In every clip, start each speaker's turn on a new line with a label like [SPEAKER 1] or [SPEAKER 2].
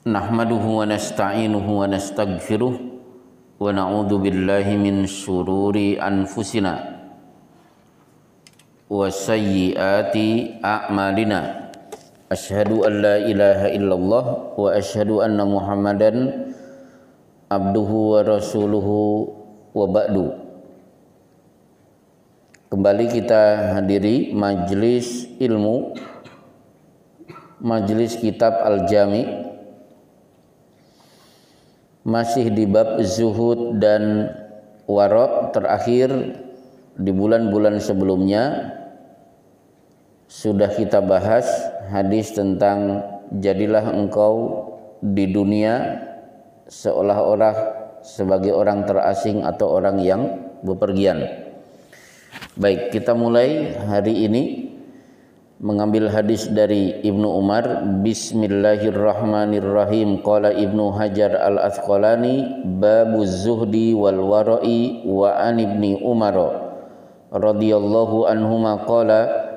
[SPEAKER 1] Nahmaduhu wa nasta'inuhu wa nastaghfiruh wa na'udzu billahi min syururi anfusina wa sayyiati a'malina. Asyhadu an la ilaha illallah wa asyhadu anna Muhammadan abduhu wa rasuluhu wa ba'du. Kembali kita hadiri majelis ilmu, majelis kitab Al-Jami', masih di bab zuhud dan wara'. Terakhir di bulan-bulan sebelumnya sudah kita bahas hadis tentang jadilah engkau di dunia seolah-olah sebagai orang terasing atau orang yang bepergian. Baik, kita mulai hari ini mengambil hadis dari Ibnu Umar. Bismillahirrahmanirrahim. Qala Ibnu Hajar al-Asqalani babuz zuhdi wal wara'i wa an Ibni Umar radhiyallahu anhuma qala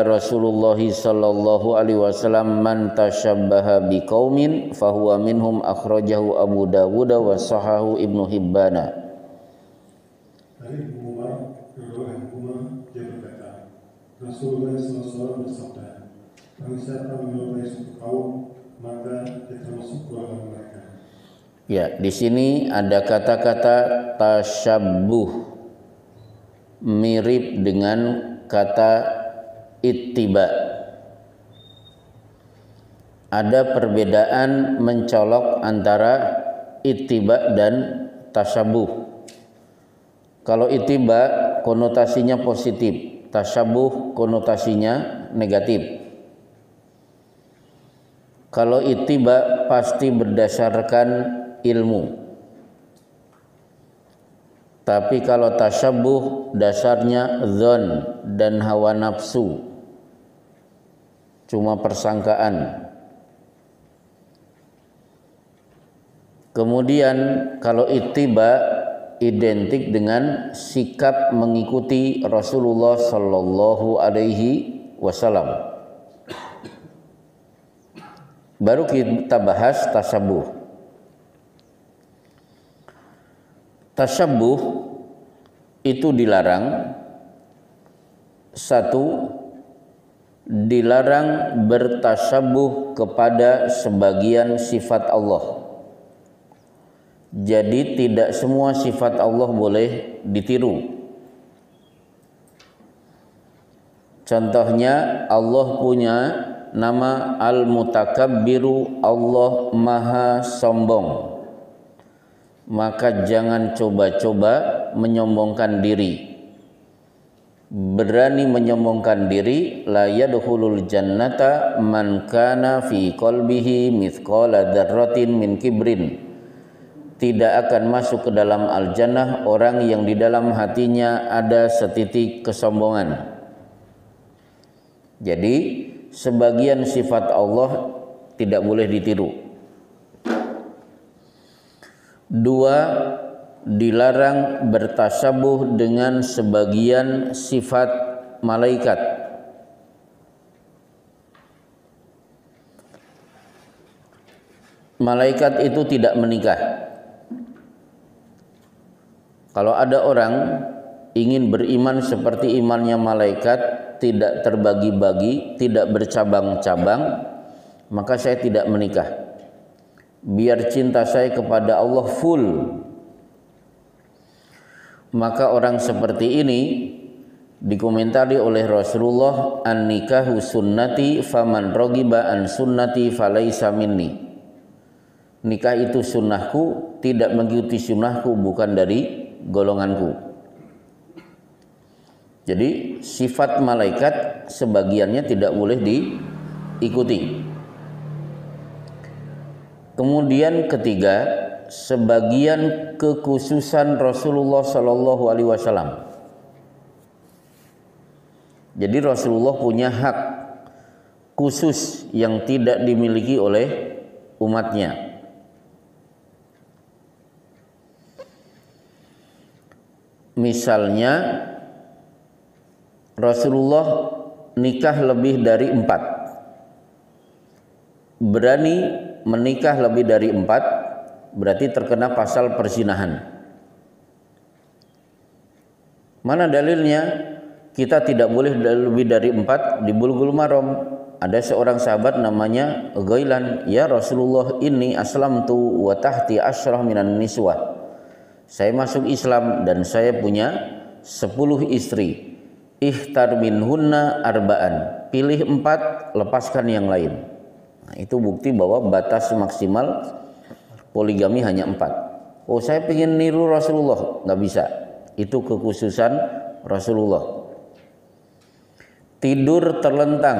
[SPEAKER 1] Rasulullah sallallahu alaihi wasallam man tashabbaha biqaumin fahuwa minhum, akhrajahu Abu Dawud wa sahahu Ibnu Hibbana.
[SPEAKER 2] Rasulullah SAW bersabda, barang siapa menyerupai suatu kaum, maka dia termasuk golongan mereka.
[SPEAKER 1] Ya, di sini ada kata-kata tasyabbuh, mirip dengan kata ittiba. Ada perbedaan mencolok antara ittiba dan tasyabbuh. Kalau ittiba konotasinya positif, tasyabbuh konotasinya negatif. Kalau ittiba pasti berdasarkan ilmu, tapi kalau tasyabbuh dasarnya dzon dan hawa nafsu, cuma persangkaan. Kemudian kalau ittiba identik dengan sikap mengikuti Rasulullah sallallahu alaihi wasallam. Baru kita bahas tasyabbuh. Tasyabbuh itu dilarang. Satu, dilarang bertasyabbuh kepada sebagian sifat Allah. Jadi tidak semua sifat Allah boleh ditiru. Contohnya, Allah punya nama Al-Mutakabbiru, Allah Maha Sombong. Maka jangan coba-coba menyombongkan diri. Berani menyombongkan diri, la yadkhulul jannata man kana fi qalbihi mithqala dzarratin min kibrin. Tidak akan masuk ke dalam al-jannah orang yang di dalam hatinya ada setitik kesombongan. Jadi sebagian sifat Allah tidak boleh ditiru. Dua, dilarang bertasabuh dengan sebagian sifat malaikat. Malaikat itu tidak menikah. Kalau ada orang ingin beriman seperti imannya malaikat, tidak terbagi-bagi, tidak bercabang-cabang, maka saya tidak menikah. Biar cinta saya kepada Allah full. Maka orang seperti ini dikomentari oleh Rasulullah, an-nikahu sunnati faman raghiba an sunnati falaisa minni. Nikah itu sunnahku, tidak mengikuti sunnahku bukan dari golonganku. Jadi sifat malaikat sebagiannya tidak boleh diikuti. Kemudian ketiga, sebagian kekhususan Rasulullah sallallahu alaihi wasallam. Jadi Rasulullah punya hak khusus yang tidak dimiliki oleh umatnya. Misalnya Rasulullah nikah lebih dari 4, berani menikah lebih dari 4 berarti terkena pasal perzinahan. Mana dalilnya? Kita tidak boleh lebih dari 4 di Bulughul Maram. Ada seorang sahabat namanya Ghailan, "Ya Rasulullah, inni aslamtu wa tahti asyrah minan niswah." Saya masuk Islam dan saya punya 10 istri. Ihtar minhunna arba'an. Pilih 4, lepaskan yang lain. Nah, itu bukti bahwa batas maksimal poligami hanya 4. Oh, saya ingin niru Rasulullah, nggak bisa. Itu kekhususan Rasulullah. Tidur terlentang,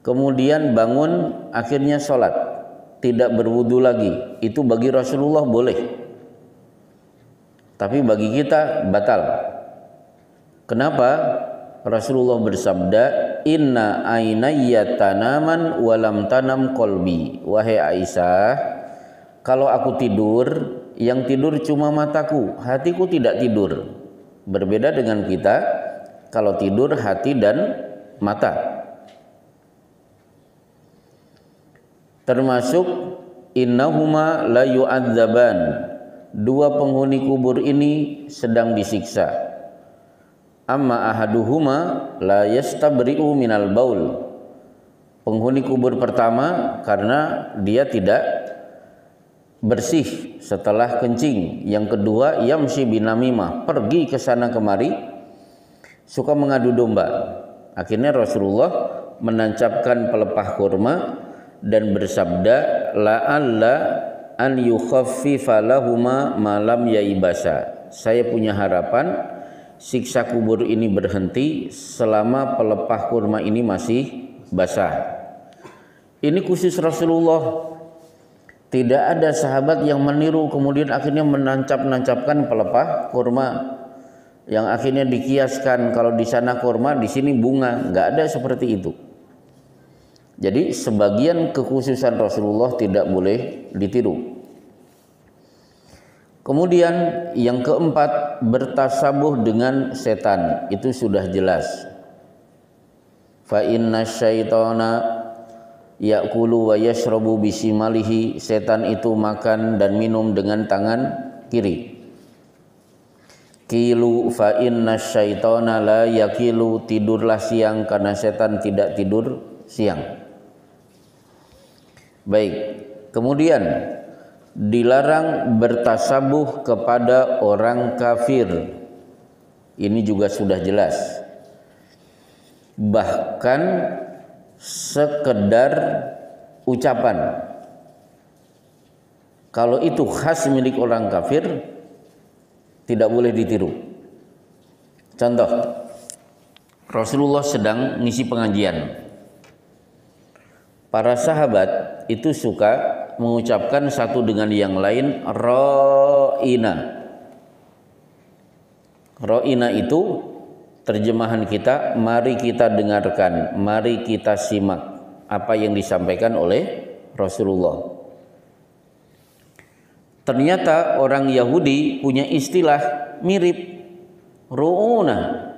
[SPEAKER 1] kemudian bangun, akhirnya sholat, tidak berwudu lagi, itu bagi Rasulullah boleh, tapi bagi kita batal. Kenapa? Rasulullah bersabda, "Inna ainayya tanaman walam tanam qalbi." Wahai Aisyah, kalau aku tidur, yang tidur cuma mataku, hatiku tidak tidur. Berbeda dengan kita, kalau tidur hati dan mata. Termasuk innahuma la yu'adzaban. 2 penghuni kubur ini sedang disiksa. Amma ahaduhuma la yastabri'u minal baul. Penghuni kubur pertama karena dia tidak bersih setelah kencing. Yang kedua, yamshi binamimah, pergi ke sana kemari, suka mengadu domba. Akhirnya Rasulullah menancapkan pelepah kurma dan bersabda, la'alla an yukhaffifa lahuma malam yaibasa. Saya punya harapan siksa kubur ini berhenti selama pelepah kurma ini masih basah. Ini khusus Rasulullah. Tidak ada sahabat yang meniru kemudian akhirnya menancapkan pelepah kurma yang akhirnya dikiaskan, kalau di sana kurma, di sini bunga. Nggak ada seperti itu. Jadi sebagian kekhususan Rasulullah tidak boleh ditiru. Kemudian yang keempat, bertasabuh dengan setan. Itu sudah jelas. Fa inna syaitana ya'kulu wa yashrabu bisimalihi. Setan itu makan dan minum dengan tangan kiri. Kilu fa inna syaitana la yakilu. Tidurlah siang karena setan tidak tidur siang. Baik, kemudian dilarang bertasabuh kepada orang kafir. Ini juga sudah jelas. Bahkan sekedar ucapan, kalau itu khas milik orang kafir, tidak boleh ditiru. Contoh, Rasulullah sedang ngisi pengajian. Para sahabat itu suka mengucapkan satu dengan yang lain ra'ina. Ra'ina itu terjemahan kita, mari kita dengarkan, mari kita simak apa yang disampaikan oleh Rasulullah. Ternyata orang Yahudi punya istilah mirip, ru'una.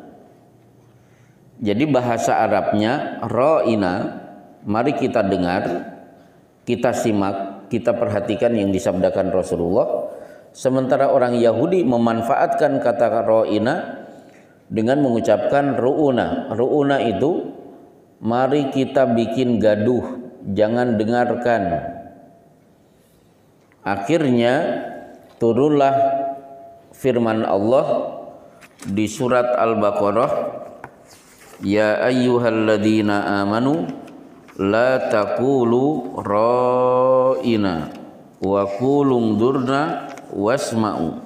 [SPEAKER 1] Jadi bahasa Arabnya ra'ina, mari kita dengar, kita simak, kita perhatikan yang disabdakan Rasulullah. Sementara orang Yahudi memanfaatkan kata ra'ina dengan mengucapkan ru'una. Ru'una itu mari kita bikin gaduh, jangan dengarkan. Akhirnya turunlah firman Allah di surat Al-Baqarah, ya ayyuhalladzina amanu la taqulu ra'ina wa qulu undurna wasma'u.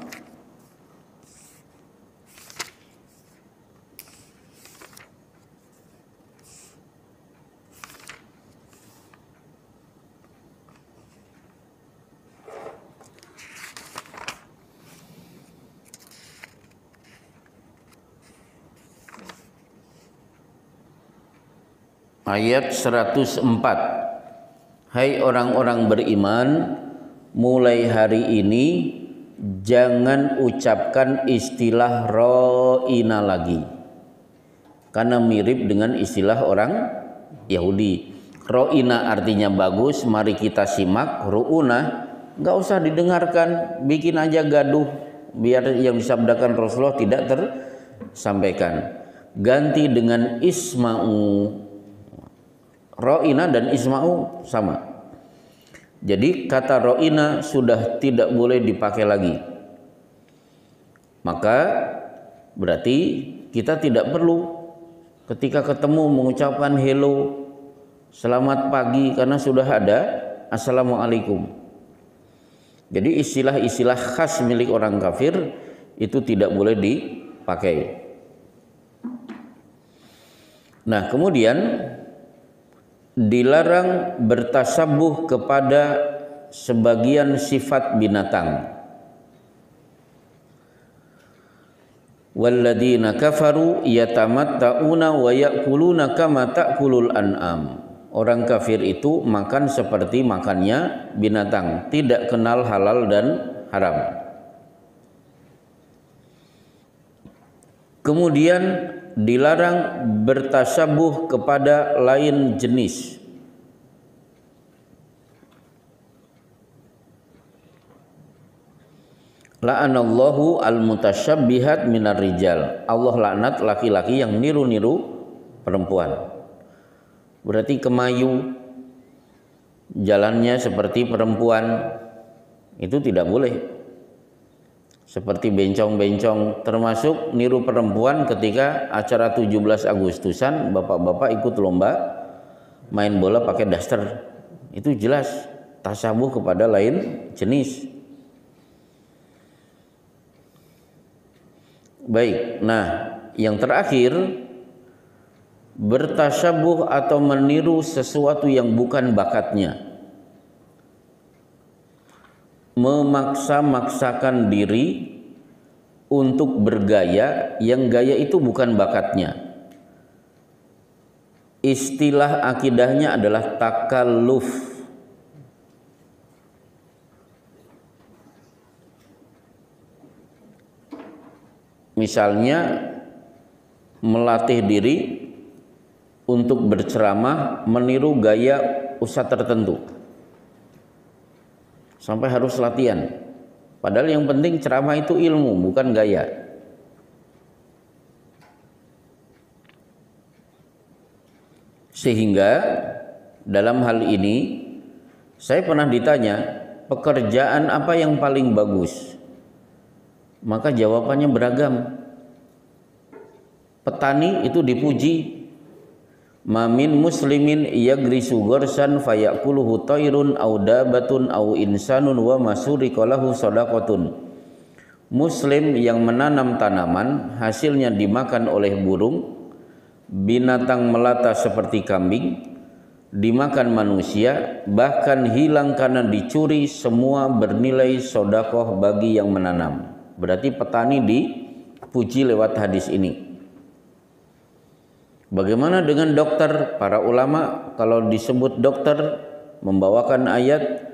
[SPEAKER 1] Ayat 104. Hai orang-orang beriman, mulai hari ini jangan ucapkan istilah ra'ina lagi, karena mirip dengan istilah orang Yahudi. Ro'ina artinya bagus, mari kita simak. Ru'una nggak usah didengarkan, bikin aja gaduh biar yang disabdakan Rasulullah tidak tersampaikan. Ganti dengan isma'u. Ro'ina dan isma'u sama. Jadi kata ro'ina sudah tidak boleh dipakai lagi. Maka berarti kita tidak perlu ketika ketemu mengucapkan hello, selamat pagi, karena sudah ada assalamualaikum. Jadi istilah-istilah khas milik orang kafir itu tidak boleh dipakai. Nah, kemudian dilarang bertasabuh kepada sebagian sifat binatang. Walladzina kafaru yatamatta'una wa ya'kuluna kama ta'kulul an'am. Orang kafir itu makan seperti makannya binatang, tidak kenal halal dan haram. Kemudian dilarang bertasabuh kepada lain jenis. La'anallahu al-mutasyabbihat minar rijal. Allah laknat laki-laki yang niru-niru perempuan. Berarti kemayu, jalannya seperti perempuan, itu tidak boleh. Seperti bencong-bencong, termasuk niru perempuan ketika acara 17 Agustusan, bapak-bapak ikut lomba main bola pakai daster. Itu jelas tasabuh kepada lain jenis. Baik, nah yang terakhir, bertasabuh atau meniru sesuatu yang bukan bakatnya. Memaksa-maksakan diri untuk bergaya yang gaya itu bukan bakatnya. Istilah akidahnya adalah takalluf. Misalnya melatih diri untuk berceramah meniru gaya ustadz tertentu, sampai harus latihan. Padahal yang penting ceramah itu ilmu, bukan gaya. Sehingga dalam hal ini saya pernah ditanya, pekerjaan apa yang paling bagus? Maka jawabannya beragam. Petani itu dipuji. Mamin muslimin yagrisu gorsan fayakuluhu tairun au dabatun au insanun wa masurikolahu sadaqatun. Muslim yang menanam tanaman hasilnya dimakan oleh burung, binatang melata seperti kambing, dimakan manusia, bahkan hilang karena dicuri, semua bernilai sedekah bagi yang menanam. Berarti petani dipuji lewat hadis ini. Bagaimana dengan dokter? Para ulama kalau disebut dokter membawakan ayat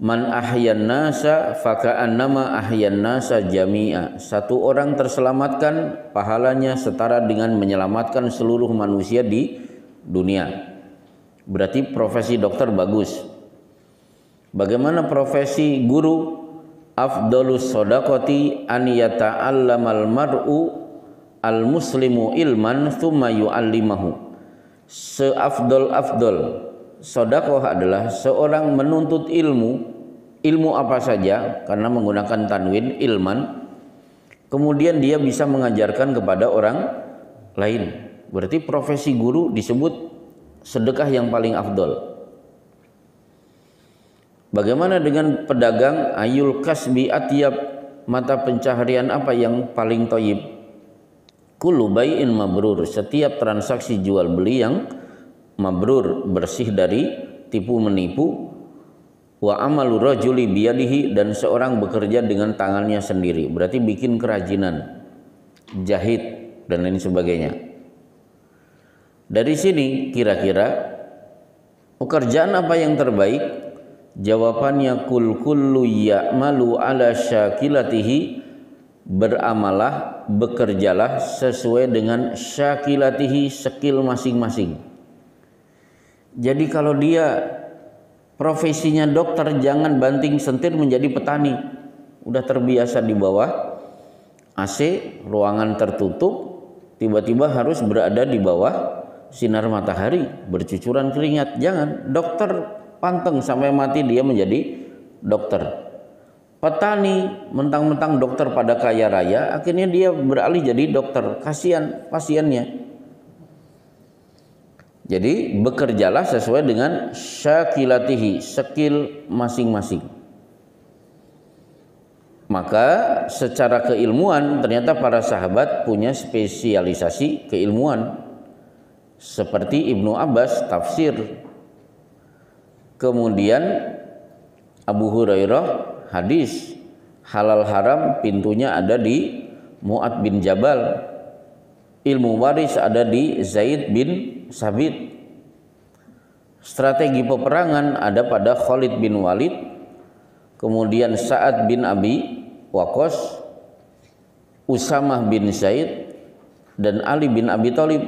[SPEAKER 1] man ahyan nasa faka'annama ahyan nasa jami'a. Satu orang terselamatkan pahalanya setara dengan menyelamatkan seluruh manusia di dunia. Berarti profesi dokter bagus. Bagaimana profesi guru? Afdalus shadaqati an yata'allamal mar'u al muslimu ilman thumma yu'allimahu. Seafdol-afdol sedekah adalah seorang menuntut ilmu apa saja, karena menggunakan tanwin ilman, kemudian dia bisa mengajarkan kepada orang lain. Berarti profesi guru disebut sedekah yang paling afdol. Bagaimana dengan pedagang? Ayul kasbi atyab, mata pencaharian apa yang paling thayyib? Kullu bai'in mabrur, setiap transaksi jual beli yang mabrur, bersih dari tipu menipu. Wa amalu rajuli biyadihi, dan seorang bekerja dengan tangannya sendiri, berarti bikin kerajinan, jahit dan lain sebagainya. Dari sini kira-kira pekerjaan apa yang terbaik? Jawabannya kul kullu ya'malu ala syakilatihi, beramalah, bekerjalah sesuai dengan syakilatihi, skill masing-masing. Jadi kalau dia profesinya dokter, jangan banting setir menjadi petani. Udah terbiasa di bawah AC, ruangan tertutup, tiba-tiba harus berada di bawah sinar matahari, bercucuran keringat. Jangan. Dokter panteng sampai mati dia menjadi dokter. Petani mentang-mentang dokter pada kaya raya, akhirnya dia beralih jadi dokter. Kasihan pasiennya. Jadi bekerjalah sesuai dengan syakilatihi, skill masing-masing. Maka secara keilmuan ternyata para sahabat punya spesialisasi keilmuan. Seperti Ibnu Abbas tafsir. Kemudian Abu Hurairah hadis. Halal haram pintunya ada di Mu'ad bin Jabal. Ilmu waris ada di Zaid bin Sabit. Strategi peperangan ada pada Khalid bin Walid. Kemudian Sa'ad bin Abi Waqqas, Usamah bin Zaid, dan Ali bin Abi Thalib.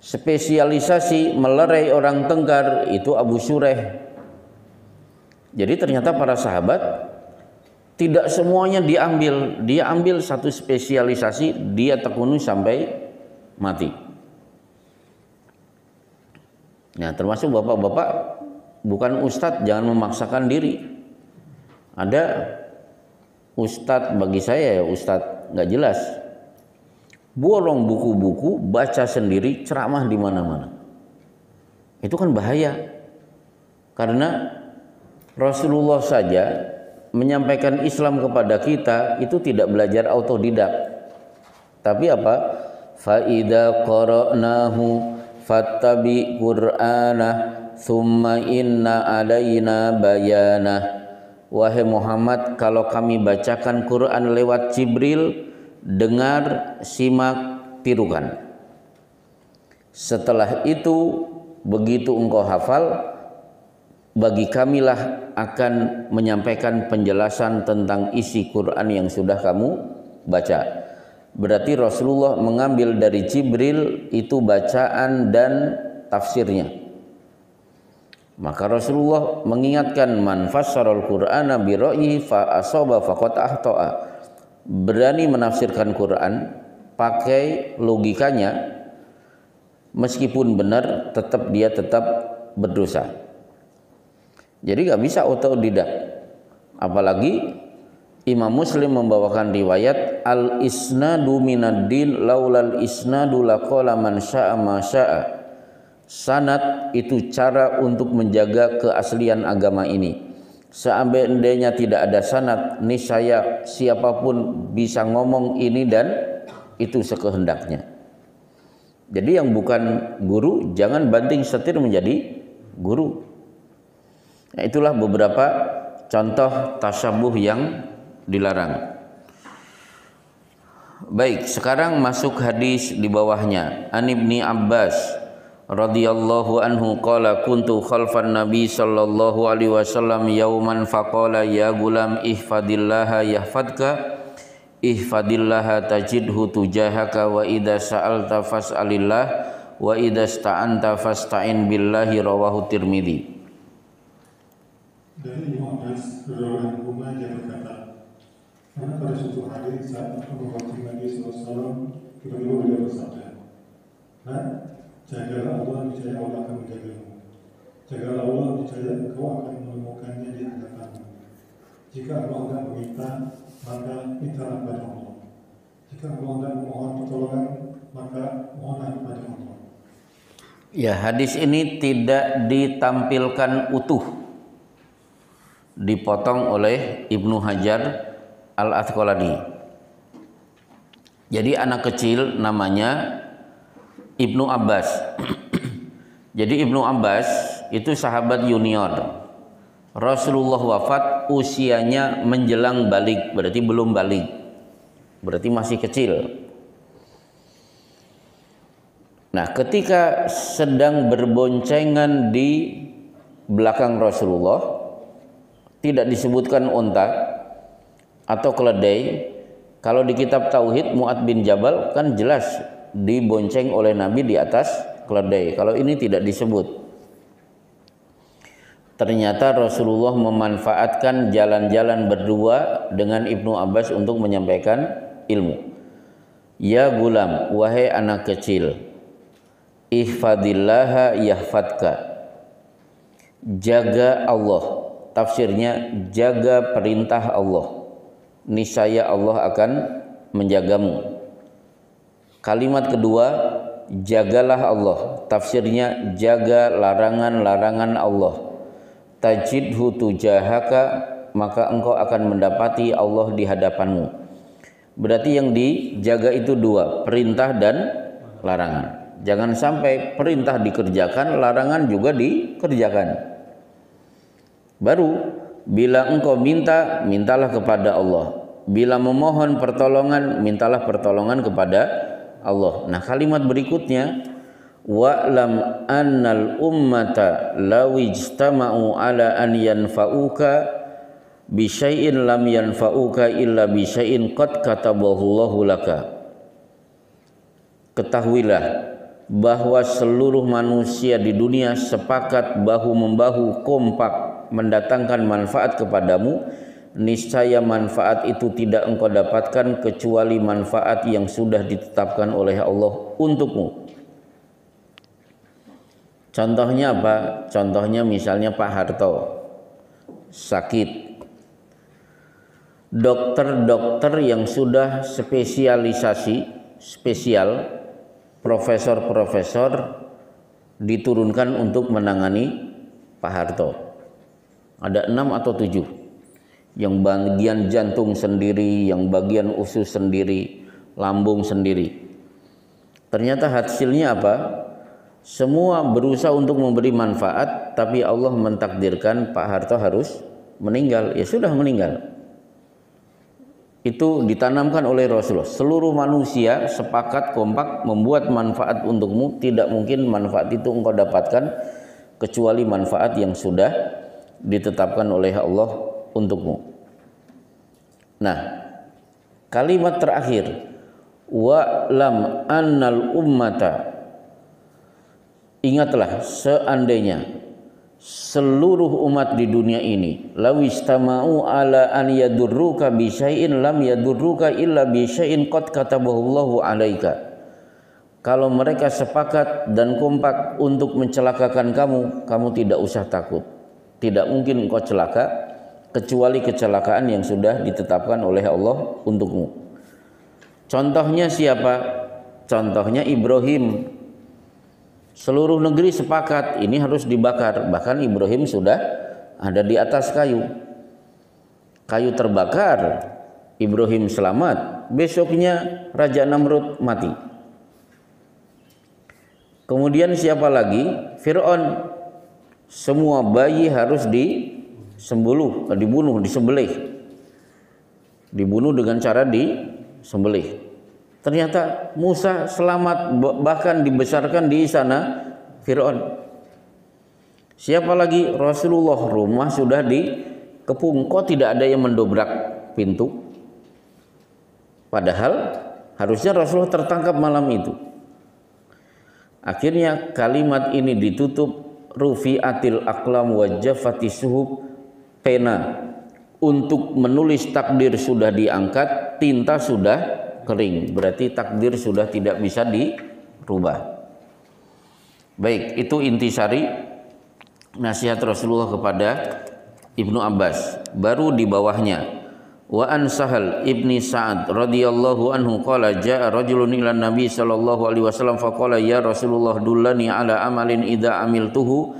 [SPEAKER 1] Spesialisasi melerai orang tengkar itu Abu Syureh. Jadi ternyata para sahabat tidak semuanya diambil, dia ambil satu spesialisasi, dia tekuni sampai mati. Nah, termasuk bapak-bapak, bukan ustadz, jangan memaksakan diri. Ada ustadz, bagi saya ya ustadz nggak jelas, borong buku-buku, baca sendiri, ceramah di mana-mana. Itu kan bahaya, karena Rasulullah saja menyampaikan Islam kepada kita itu tidak belajar autodidak, tapi apa? Fa idza qara'nahu fattabi qur'ana thumma inna alaina bayana. Wahai Muhammad, kalau kami bacakan Quran lewat Jibril, dengar, simak, tirukan. Setelah itu, begitu engkau hafal, bagi kamilah akan menyampaikan penjelasan tentang isi Quran yang sudah kamu baca. Berarti Rasulullah mengambil dari Jibril itu bacaan dan tafsirnya. Maka Rasulullah mengingatkan, man fassaral Qur'ana bi ra'yihi fa asaba faqad ahta'a. Berani menafsirkan Quran pakai logikanya, meskipun benar dia tetap berdosa. Jadi gak bisa autodidak. Apalagi Imam Muslim membawakan riwayat al-isnadu minad-din laulal isnadu laqala man syaa ma syaa. Sanad itu cara untuk menjaga keaslian agama ini. Seandainya tidak ada sanad, niscaya siapapun bisa ngomong ini dan itu sekehendaknya. Jadi yang bukan guru jangan banting setir menjadi guru. Nah, itulah beberapa contoh tasyabuh yang dilarang. Baik, sekarang masuk hadis di bawahnya. An Ibni Abbas radhiyallahu anhu qala kuntu khalfan nabi sallallahu alaihi wasallam yauman faqala ya gulam ihfadillaha yahfadka ihfadillaha tajidhu tujahaka wa idza sa'alta fas'alillah wa idza sta'anta fasta'in billahi rawahu Tirmidzi.
[SPEAKER 2] Dari Imam Abbas radhiyallahu anhu dia berkata, karena pada suatu hari saat aku mewakili Nabi SAW, tiba-tiba beliau bersabda, nah, jagalah Allah, niscaya Allah akan menjagamu. Jagalah Allah, niscaya engkau akan menemukannya di hadapanmu. Jika engkau hendak meminta, maka mintalah kepada Allah. Jika engkau hendak memohon pertolongan, maka mohonlah kepada Allah.
[SPEAKER 1] Ya, hadis ini tidak ditampilkan utuh, dipotong oleh Ibnu Hajar Al-Asqalani. Jadi anak kecil namanya Ibnu Abbas. Jadi Ibnu Abbas itu sahabat junior. Rasulullah wafat usianya menjelang balik, berarti belum balik, berarti masih kecil. Nah, ketika sedang berboncengan di belakang Rasulullah, tidak disebutkan unta atau keledai. Kalau di kitab Tauhid Mu'ad bin Jabal kan jelas dibonceng oleh Nabi di atas keledai. Kalau ini tidak disebut. Ternyata Rasulullah memanfaatkan jalan-jalan berdua dengan Ibnu Abbas untuk menyampaikan ilmu. Ya gulam, wahai anak kecil, ihfadillaha yahfadka. Jaga Allah. Tafsirnya jaga perintah Allah. Niscaya Allah akan menjagamu. Kalimat kedua, jagalah Allah. Tafsirnya jaga larangan-larangan Allah. Tajidhu tujahaka, maka engkau akan mendapati Allah di hadapanmu. Berarti yang dijaga itu dua, perintah dan larangan. Jangan sampai perintah dikerjakan, larangan juga dikerjakan. Baru bila engkau minta, mintalah kepada Allah. Bila memohon pertolongan, mintalah pertolongan kepada Allah. Nah, kalimat berikutnya, wa'lam annal ummata law ijtama'u ala an yanfa'uka bi syai'in lam yanfa'uka illa bi syai'in qad katabahu Allahu laka. Ketahuilah bahwa seluruh manusia di dunia sepakat bahu-membahu kompak mendatangkan manfaat kepadamu, niscaya manfaat itu tidak engkau dapatkan kecuali manfaat yang sudah ditetapkan oleh Allah untukmu. Contohnya apa? Contohnya misalnya Pak Harto sakit. Dokter-dokter yang sudah spesial, profesor-profesor diturunkan untuk menangani Pak Harto. Ada 6 atau 7. Yang bagian jantung sendiri, yang bagian usus sendiri, lambung sendiri. Ternyata hasilnya apa? Semua berusaha untuk memberi manfaat, tapi Allah mentakdirkan Pak Harto harus meninggal. Ya sudah meninggal. Itu ditanamkan oleh Rasulullah. Seluruh manusia sepakat kompak membuat manfaat untukmu. Tidak mungkin manfaat itu engkau dapatkan kecuali manfaat yang sudah ditetapkan oleh Allah untukmu. Nah, kalimat terakhir, wa'lam annal ummata, ingatlah seandainya seluruh umat di dunia ini lawistama'u ala an yadurruka bi syai'in lam yadurruka illa bi syai'in qad katabahu Allahu 'alaika. Kalau mereka sepakat dan kompak untuk mencelakakan kamu, kamu tidak usah takut. Tidak mungkin engkau celaka kecuali kecelakaan yang sudah ditetapkan oleh Allah untukmu. Contohnya siapa? Contohnya Ibrahim. Seluruh negeri sepakat ini harus dibakar. Bahkan Ibrahim sudah ada di atas kayu. Kayu terbakar, Ibrahim selamat. Besoknya Raja Namrud mati. Kemudian siapa lagi? Fir'aun. Semua bayi harus dibunuh, disembelih. Dibunuh dengan cara disembelih. Ternyata Musa selamat, bahkan dibesarkan di sana Fir'aun. Siapa lagi? Rasulullah, rumah sudah dikepung, kok tidak ada yang mendobrak pintu? Padahal harusnya Rasulullah tertangkap malam itu. Akhirnya kalimat ini ditutup, rufi'atil aqlam wa jaffati suhub, pena untuk menulis takdir sudah diangkat, tinta sudah kering, berarti takdir sudah tidak bisa dirubah. Baik, itu intisari nasihat Rasulullah kepada Ibnu Abbas. Baru di bawahnya, wa an Sahal ibni Sa'ad radhiyallahu anhu qala jaa rajulun ila Nabi sallallahu alaihi wasallam faqala ya Rasulullah dullani ala amalin idza amiltuhu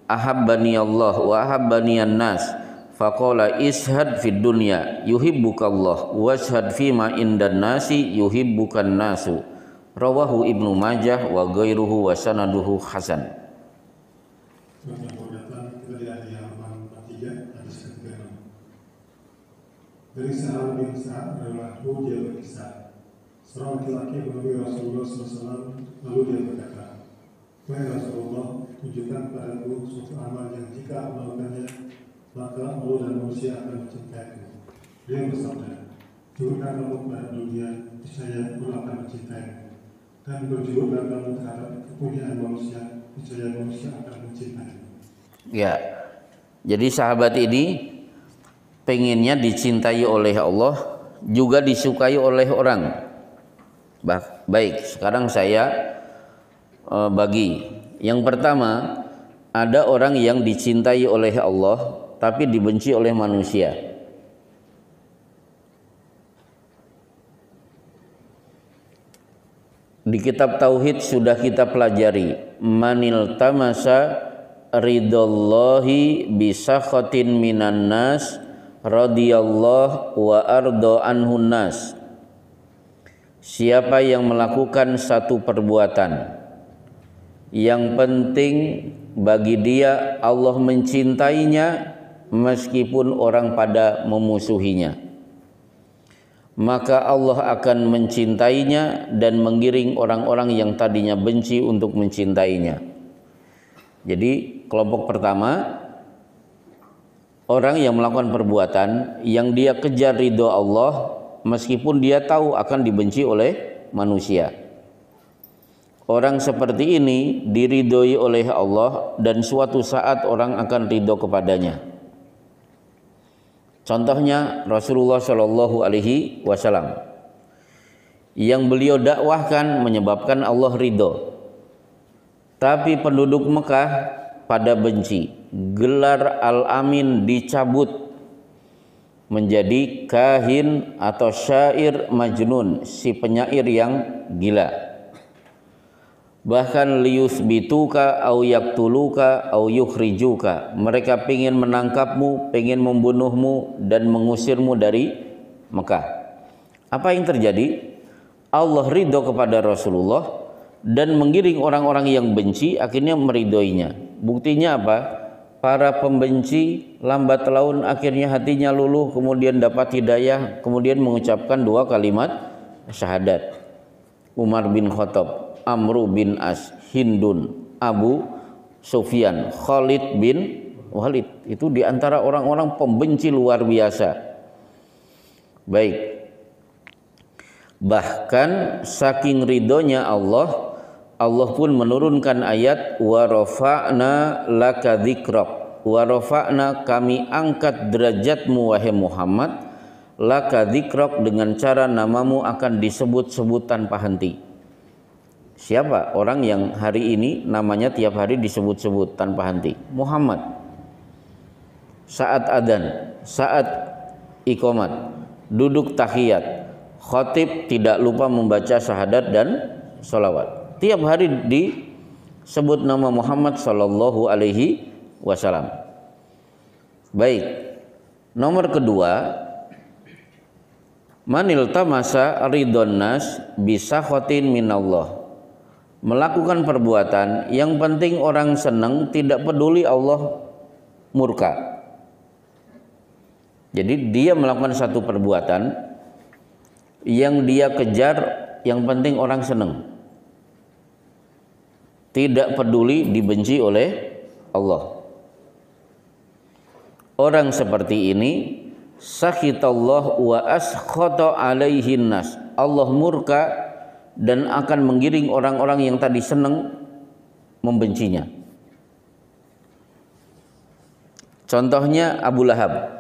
[SPEAKER 1] ahabbani Allah wa ahabbani an-nas. Faqala ishad fid dunya yuhibbukallah washhad fima indan nasi yuhibbukan nasu. Rawahu Ibnu Majah wa ghairuhu wa sanaduhu hasan.
[SPEAKER 2] Dari Sahal bin Sa'ad radhiyallahu dia berkisah, seorang laki-laki menemui Rasulullah SAW, lalu dia berkata, wahai Rasulullah, tunjukkan padaku suatu amal yang jika melakukannya maka Allah dan manusia akan mencintaiku. Dia bersabda, turunkan kamu kepada dunia, niscaya Allah akan mencintaimu. dan berjuang dalam terhadap kepunyaan manusia, niscaya manusia akan mencintai.
[SPEAKER 1] Ya, jadi sahabat ini pengennya dicintai oleh Allah, juga disukai oleh orang. Baik, sekarang saya bagi. Yang pertama, ada orang yang dicintai oleh Allah tapi dibenci oleh manusia. Di kitab tauhid sudah kita pelajari, manil tamasa ridallahi bisakhatin minan nas radhiyallahu wa ardo anhun nas. Siapa yang melakukan satu perbuatan yang penting bagi dia Allah mencintainya meskipun orang pada memusuhinya, maka Allah akan mencintainya dan menggiring orang-orang yang tadinya benci untuk mencintainya. Jadi kelompok pertama, orang yang melakukan perbuatan yang dia kejar ridho Allah meskipun dia tahu akan dibenci oleh manusia. Orang seperti ini diridhoi oleh Allah dan suatu saat orang akan ridho kepadanya. Contohnya Rasulullah Shallallahu Alaihi Wasallam yang beliau dakwahkan menyebabkan Allah ridho. Tapi penduduk Mekah pada benci. Gelar Al-Amin dicabut menjadi kahin atau syair majnun, si penyair yang gila. Bahkan liyusbituka au yaktuluka au yukhrijuka, mereka ingin menangkapmu, ingin membunuhmu dan mengusirmu dari Mekah. Apa yang terjadi? Allah ridho kepada Rasulullah dan menggiring orang-orang yang benci akhirnya meridhoinya. Buktinya apa? Para pembenci lambat laun akhirnya hatinya luluh, kemudian dapat hidayah, kemudian mengucapkan dua kalimat syahadat. Umar bin Khattab, Amru bin As, Hindun, Abu Sufyan, Khalid bin Walid. Itu diantara orang-orang pembenci luar biasa. Baik. Bahkan saking ridhonya Allah, Allah pun menurunkan ayat wa rafa'na laka dzikrak. Wa rafa'na, kami angkat derajatmu wahai Muhammad, laka dzikrak, dengan cara namamu akan disebut-sebut tanpa henti. Siapa orang yang hari ini namanya tiap hari disebut-sebut tanpa henti? Muhammad. Saat adzan, saat iqamat, duduk tahiyat, khatib tidak lupa membaca syahadat dan sholawat. Tiap hari disebut nama Muhammad Sallallahu Alaihi Wasallam. Baik, nomor kedua, manil tamasa ridon nas bisakhatin minallah. Melakukan perbuatan yang penting orang senang, tidak peduli Allah murka. Jadi dia melakukan satu perbuatan yang dia kejar, yang penting orang senang, tidak peduli dibenci oleh Allah. Orang seperti ini sakhitallah wa askhata alaihin nas. Allah murka dan akan menggiring orang-orang yang tadi senang membencinya. Contohnya Abu Lahab.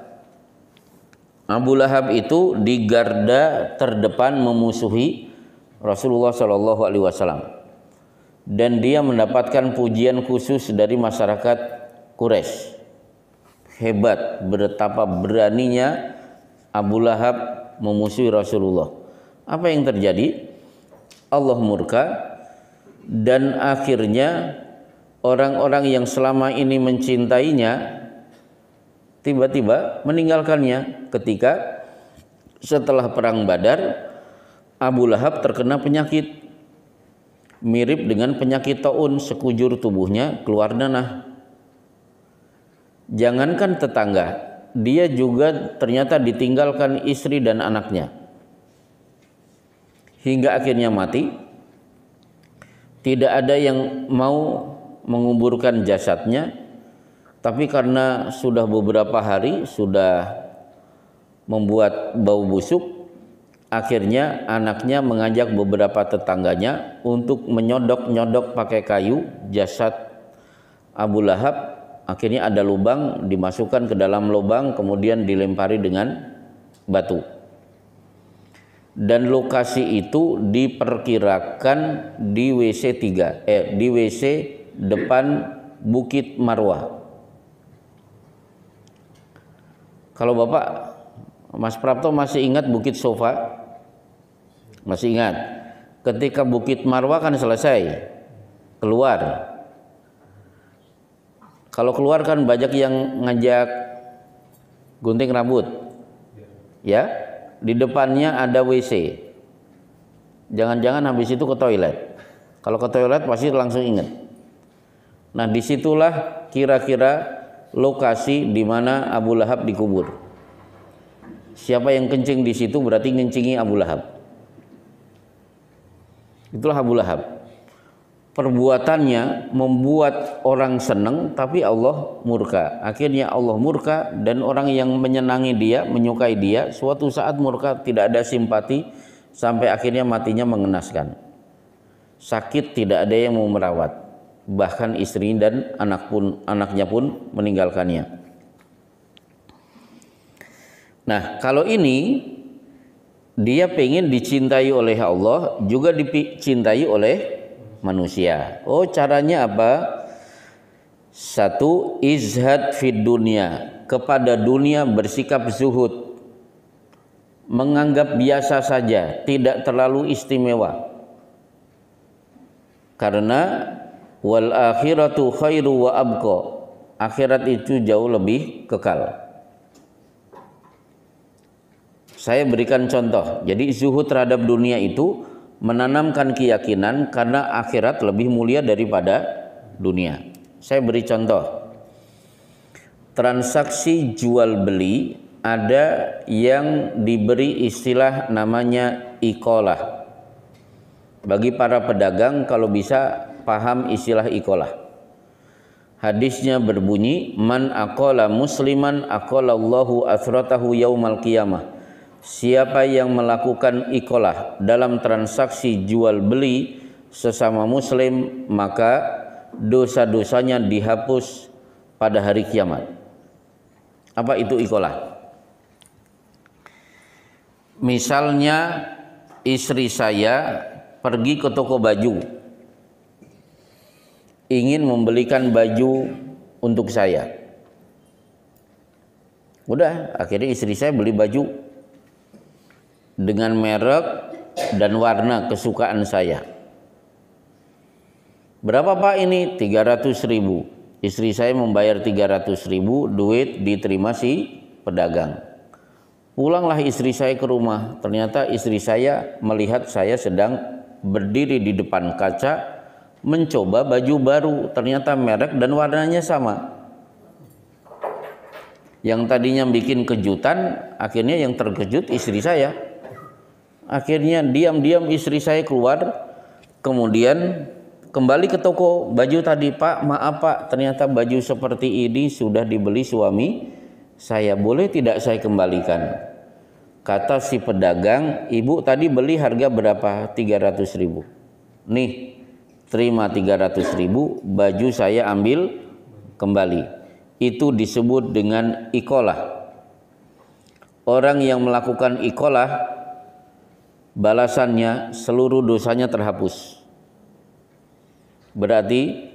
[SPEAKER 1] Abu Lahab itu di garda terdepan memusuhi Rasulullah Shallallahu Alaihi Wasallam, dan dia mendapatkan pujian khusus dari masyarakat Quraisy. Hebat, betapa beraninya Abu Lahab memusuhi Rasulullah. Apa yang terjadi? Allah murka dan akhirnya orang-orang yang selama ini mencintainya tiba-tiba meninggalkannya ketika setelah perang Badar Abu Lahab terkena penyakit mirip dengan penyakit taun, sekujur tubuhnya keluar nanah. Jangankan tetangga, dia juga ternyata ditinggalkan istri dan anaknya. Hingga akhirnya mati. Tidak ada yang mau menguburkan jasadnya, tapi karena sudah beberapa hari sudah membuat bau busuk, Akhirnya anaknya mengajak beberapa tetangganya untuk menyodok-nyodok pakai kayu jasad Abu Lahab. Akhirnya ada lubang, dimasukkan ke dalam lubang, kemudian dilempari dengan batu. Dan lokasi itu diperkirakan di WC 3, di WC depan Bukit Marwah. Kalau Bapak Mas Prapto masih ingat Bukit Sofa? Masih ingat? Ketika Bukit Marwah kan selesai, keluar. Kalau keluar kan banyak yang ngajak gunting rambut, ya. Di depannya ada WC. Jangan-jangan habis itu ke toilet. Kalau ke toilet pasti langsung ingat. Nah, disitulah kira-kira lokasi di mana Abu Lahab dikubur. Siapa yang kencing di situ berarti ngencingi Abu Lahab. Itulah Abu Lahab. Perbuatannya membuat orang senang, tapi Allah murka. Akhirnya Allah murka, dan orang yang menyenangi dia, menyukai dia, suatu saat murka, tidak ada simpati, sampai akhirnya matinya mengenaskan. Sakit tidak ada yang mau merawat, bahkan istri dan anaknya pun meninggalkannya. Nah, kalau ini dia pengen dicintai oleh Allah, juga dicintai oleh manusia. Oh, caranya apa? Satu, izhad fid dunia, kepada dunia bersikap zuhud, menganggap biasa saja, tidak terlalu istimewa. Karena wal akhiratu khairu wa abqa, akhirat itu jauh lebih kekal. Saya berikan contoh. Jadi zuhud terhadap dunia itu menanamkan keyakinan karena akhirat lebih mulia daripada dunia. Saya beri contoh. Transaksi jual beli ada yang diberi istilah namanya iqalah. Bagi para pedagang kalau bisa paham istilah iqalah. Hadisnya berbunyi, man aqala musliman aqalallahu athratahu yaumal qiyamah. Siapa yang melakukan iqalah dalam transaksi jual beli sesama muslim, maka dosa-dosanya dihapus pada hari kiamat. Apa itu iqalah? Misalnya istri saya pergi ke toko baju, ingin membelikan baju untuk saya. Udah, akhirnya istri saya beli baju dengan merek dan warna kesukaan saya. Berapa Pak ini? 300.000. Istri saya membayar 300.000, duit diterima si pedagang. Pulanglah istri saya ke rumah. Ternyata istri saya melihat saya sedang berdiri di depan kaca mencoba baju baru. Ternyata merek dan warnanya sama. Yang tadinya bikin kejutan, akhirnya yang terkejut istri saya. Akhirnya diam-diam istri saya keluar, kemudian kembali ke toko baju tadi. Pak, maaf Pak, ternyata baju seperti ini sudah dibeli suami saya, boleh tidak saya kembalikan? Kata si pedagang, ibu tadi beli harga berapa? 300.000. Nih, terima 300.000, baju saya ambil kembali. Itu disebut dengan iqalah. Orang yang melakukan iqalah, balasannya seluruh dosanya terhapus. Berarti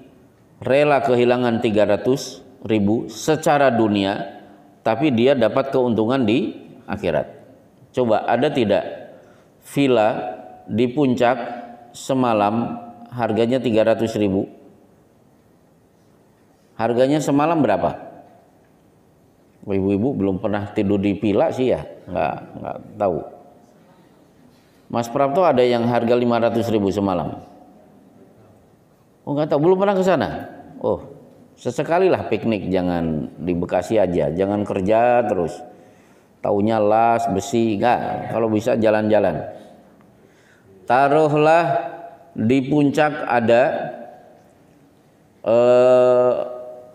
[SPEAKER 1] rela kehilangan 300.000 secara dunia, tapi dia dapat keuntungan di akhirat. Coba ada tidak villa di puncak semalam harganya 300.000? Harganya semalam berapa? Ibu-ibu belum pernah tidur di villa sih ya, nggak tahu. Mas Prapto ada yang harga 500.000 semalam. Oh, nggak tahu, belum pernah ke sana. Oh, sesekali lah piknik, jangan di Bekasi aja, jangan kerja terus. Taunya las, besi, enggak. Kalau bisa jalan-jalan. Taruhlah di puncak ada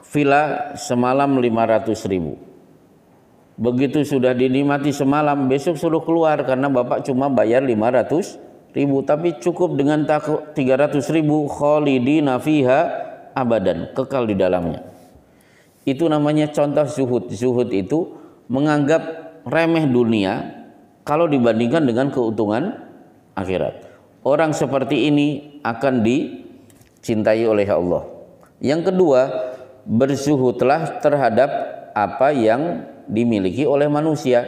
[SPEAKER 1] villa semalam 500.000. Begitu sudah dinikmati semalam, besok suruh keluar karena bapak cuma bayar 500.000, tapi cukup dengan 300.000, khalidina fiha abadan, kekal di dalamnya. Itu namanya contoh zuhud. Zuhud itu menganggap remeh dunia kalau dibandingkan dengan keuntungan akhirat. Orang seperti ini akan dicintai oleh Allah. Yang kedua, berzuhudlah terhadap apa yang dimiliki oleh manusia.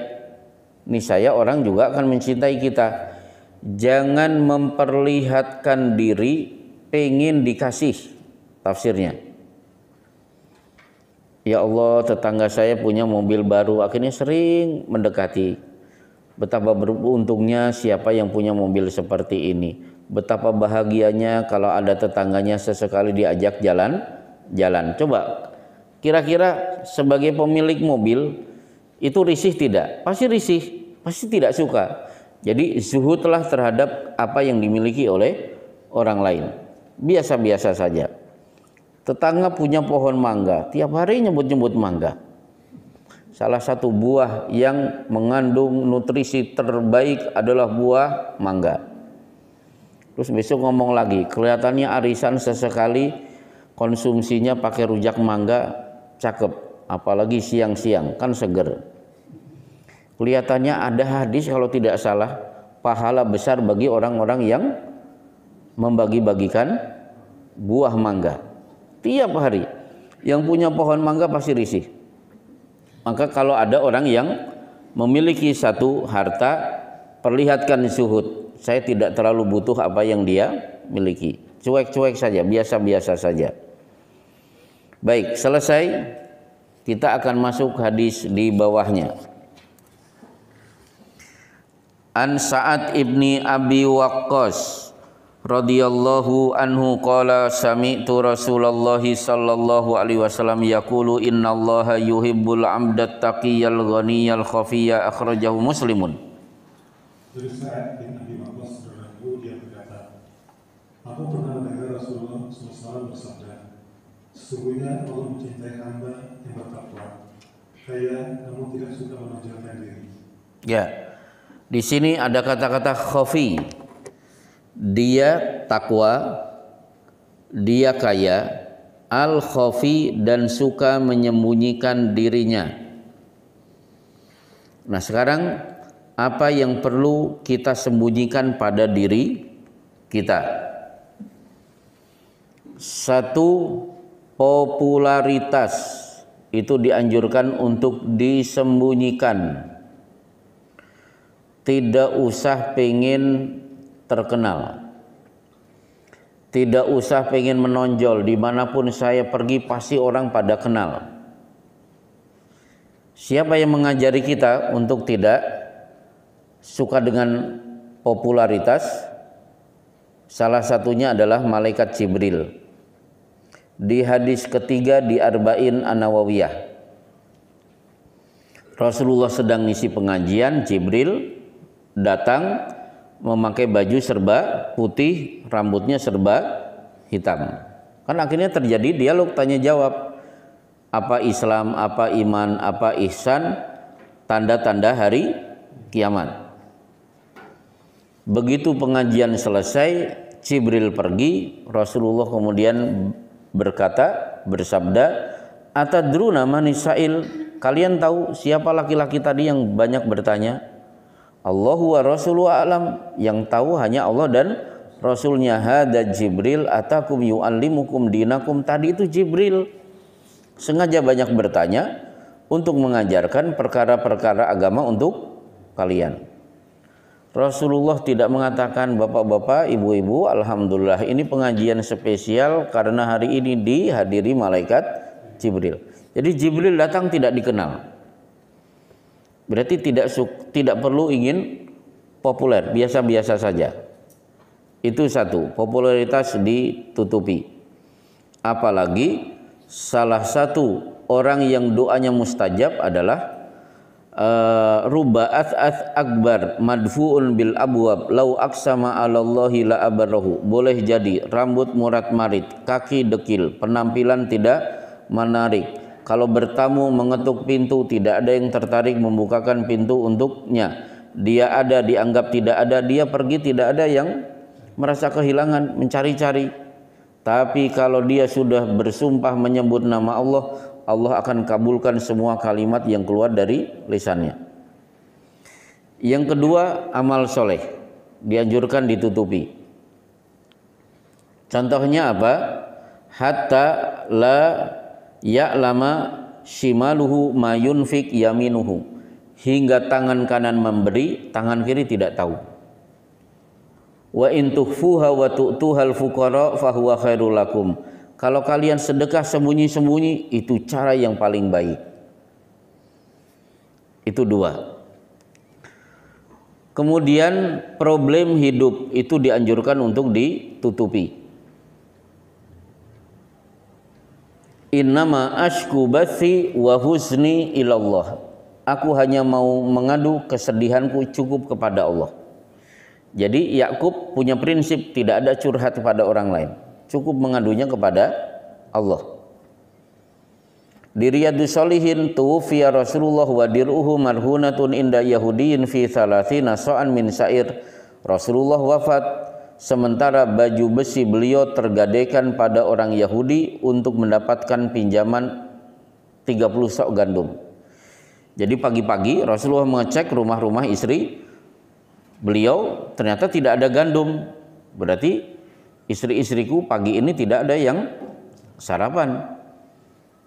[SPEAKER 1] Niscaya orang juga akan mencintai kita. Jangan memperlihatkan diri pengen dikasih, tafsirnya. Ya Allah, tetangga saya punya mobil baru, akhirnya sering mendekati. Betapa beruntungnya siapa yang punya mobil seperti ini. Betapa bahagianya kalau ada tetangganya sesekali diajak jalan-jalan. Coba, kira-kira sebagai pemilik mobil itu risih tidak? Pasti risih, pasti tidak suka. Jadi zuhudlah terhadap apa yang dimiliki oleh orang lain. Biasa-biasa saja. Tetangga punya pohon mangga, tiap hari nyebut-nyebut mangga. Salah satu buah yang mengandung nutrisi terbaik adalah buah mangga. Terus besok ngomong lagi, kelihatannya arisan sesekali konsumsinya pakai rujak mangga, cakep. Apalagi siang-siang, kan seger. Kelihatannya ada hadis kalau tidak salah, pahala besar bagi orang-orang yang membagi-bagikan buah mangga. Tiap hari, yang punya pohon mangga pasti risih. Maka kalau ada orang yang memiliki satu harta, perlihatkan zuhud. Saya tidak terlalu butuh apa yang dia miliki. Cuek-cuek saja, biasa-biasa saja. Baik, selesai. Kita akan masuk hadis di bawahnya. An Sa'ad ibni Abi Waqqas radhiyallahu anhu qala sami'tu Rasulullah sallallahu alaihi wasallam yaqulu innallaha yuhibbul 'abdat taqiyal ghaniyal khafiyya, akhrajahu Muslimun.
[SPEAKER 2] Dari Sa'ad bin Abi Waqqas radhiyallahu dia berkata, aku pernah mendengar Rasulullah SAW bersabda, sesungguhnya Allah mencintai hamba yang bertakwa, kaya namun tidak suka menonjolkan diri.
[SPEAKER 1] Ya, di sini ada kata-kata khafi. Dia takwa, dia kaya, al-khafi, dan suka menyembunyikan dirinya. Nah sekarang apa yang perlu kita sembunyikan pada diri kita? Satu, popularitas itu dianjurkan untuk disembunyikan. Tidak usah pengen terkenal, tidak usah pengen menonjol. Dimanapun saya pergi pasti orang pada kenal. Siapa yang mengajari kita untuk tidak suka dengan popularitas? Salah satunya adalah malaikat Jibril. Di hadis ketiga di Arba'in An-Nawawiyah, Rasulullah sedang ngisi pengajian, Jibril datang memakai baju serba putih, rambutnya serba hitam. Kan akhirnya terjadi dialog tanya jawab. Apa Islam, apa iman, apa ihsan, tanda-tanda hari kiamat. Begitu pengajian selesai, Jibril pergi, Rasulullah kemudian bersabda, atadruna manis sa'il, kalian tahu siapa laki-laki tadi yang banyak bertanya? Allahu wa rasuluhu a'lam, yang tahu hanya Allah dan Rasulnya. Hada Jibril atakum yu'allimukum dinakum, tadi itu Jibril sengaja banyak bertanya untuk mengajarkan perkara-perkara agama untuk kalian. Rasulullah tidak mengatakan, bapak-bapak, ibu-ibu, alhamdulillah ini pengajian spesial karena hari ini dihadiri malaikat Jibril. Jadi Jibril datang tidak dikenal. Berarti tidak perlu ingin populer, biasa-biasa saja. Itu satu, popularitas ditutupi. Apalagi salah satu orang yang doanya mustajab adalah ruba ath akbar madfu'un bil abwab lau aqsama 'alallahi la abarahu. Boleh jadi rambut murat-marit, kaki dekil, penampilan tidak menarik, Kalau bertamu mengetuk pintu, tidak ada yang tertarik membukakan pintu untuknya. Dia ada, dianggap tidak ada, dia pergi, tidak ada yang merasa kehilangan, mencari-cari. Tapi kalau dia sudah bersumpah menyebut nama Allah, Allah akan kabulkan semua kalimat yang keluar dari lisannya. Yang kedua, amal soleh dianjurkan ditutupi. Contohnya apa? Hatta la ya'lama shimaluhu ma yunfik yaminuhu, hingga tangan kanan memberi, tangan kiri tidak tahu. Wa in tukhfuha wa tu'tuhal fuqara fahuwa khairul lakum. Kalau kalian sedekah sembunyi-sembunyi, itu cara yang paling baik. Itu dua. Kemudian problem hidup itu dianjurkan untuk ditutupi. Innama ashku bathi wa husni ilallah. Aku hanya mau mengadu kesedihanku cukup kepada Allah. Jadi Yakub punya prinsip tidak ada curhat kepada orang lain, cukup mengadunya kepada Allah. Di Riyadhus Shalihin, tuwfiya Rasulullah wa dir'uhu marhunatun inda Yahudiyin fi 30 sa'an min sa'ir. Rasulullah wafat sementara baju besi beliau tergadaikan pada orang Yahudi untuk mendapatkan pinjaman 30 sok gandum. Jadi pagi-pagi Rasulullah mengecek rumah-rumah istri beliau, ternyata tidak ada gandum. Berarti istri-istriku pagi ini tidak ada yang sarapan.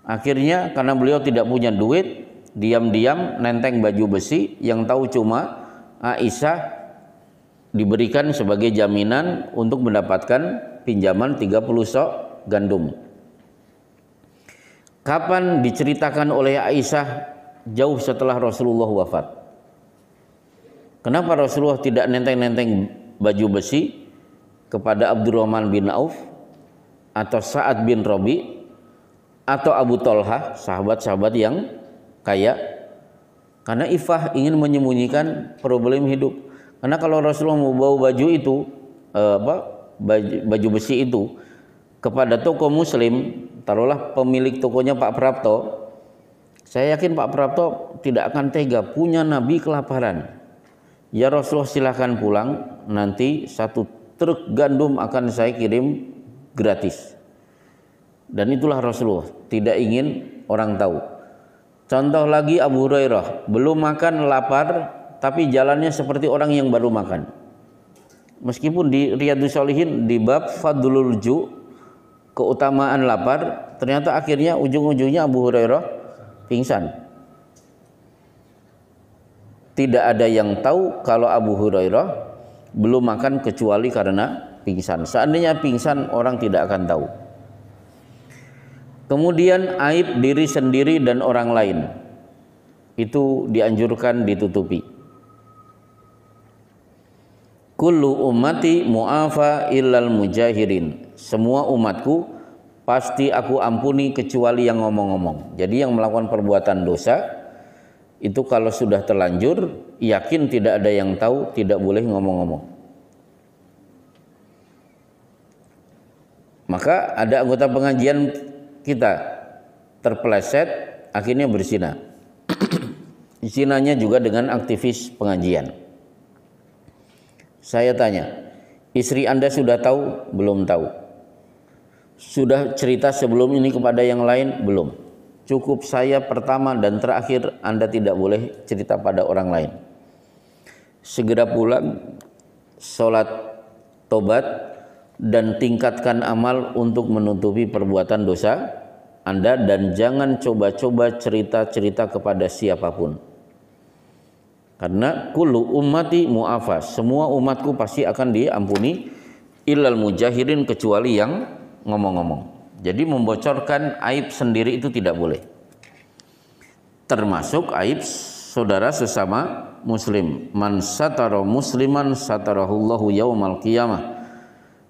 [SPEAKER 1] Akhirnya karena beliau tidak punya duit, diam-diam nenteng baju besi, yang tahu cuma Aisyah, diberikan sebagai jaminan untuk mendapatkan pinjaman 30 sok gandum. Kapan diceritakan oleh Aisyah? Jauh setelah Rasulullah wafat. Kenapa Rasulullah tidak nenteng-nenteng baju besi kepada Abdurrahman bin Auf atau Sa'ad bin Rabi atau Abu Thalhah, sahabat-sahabat yang kaya? Karena ifah, ingin menyembunyikan problem hidup. Karena kalau Rasulullah mau bawa baju itu, baju besi itu kepada toko Muslim, taruhlah pemilik tokonya Pak Prapto, saya yakin Pak Prapto tidak akan tega, punya Nabi kelaparan. Ya Rasulullah, silahkan pulang, nanti 1 truk gandum akan saya kirim gratis. Dan itulah Rasulullah, tidak ingin orang tahu. Contoh lagi Abu Hurairah, belum makan, lapar, tapi jalannya seperti orang yang baru makan. Meskipun di Riyadhus Shalihin di bab Fadlul Ju', keutamaan lapar, ternyata akhirnya ujung-ujungnya Abu Hurairah pingsan. Tidak ada yang tahu kalau Abu Hurairah belum makan kecuali karena pingsan. Seandainya pingsan, orang tidak akan tahu. Kemudian aib diri sendiri dan orang lain itu dianjurkan ditutupi. Kullu ummati mu'afa illal mujahirin. Semua umatku pasti aku ampuni kecuali yang ngomong-ngomong. Jadi yang melakukan perbuatan dosa itu kalau sudah terlanjur, yakin tidak ada yang tahu, tidak boleh ngomong-ngomong. Maka ada anggota pengajian kita terpeleset, akhirnya berzina. Zinanya juga dengan aktivis pengajian. Saya tanya, istri Anda sudah tahu? Belum tahu. Sudah cerita sebelum ini kepada yang lain? Belum. Cukup saya pertama dan terakhir, Anda tidak boleh cerita pada orang lain. Segera pulang, sholat tobat, dan tingkatkan amal untuk menutupi perbuatan dosa Anda, dan jangan coba-coba cerita-cerita kepada siapapun. Karena kullu ummati mu'afa, semua umatku pasti akan diampuni, illal mujahirin, kecuali yang ngomong-ngomong. Jadi membocorkan aib sendiri itu tidak boleh. Termasuk aib saudara sesama muslim. Man satara musliman satarahullahu yaumal qiyamah.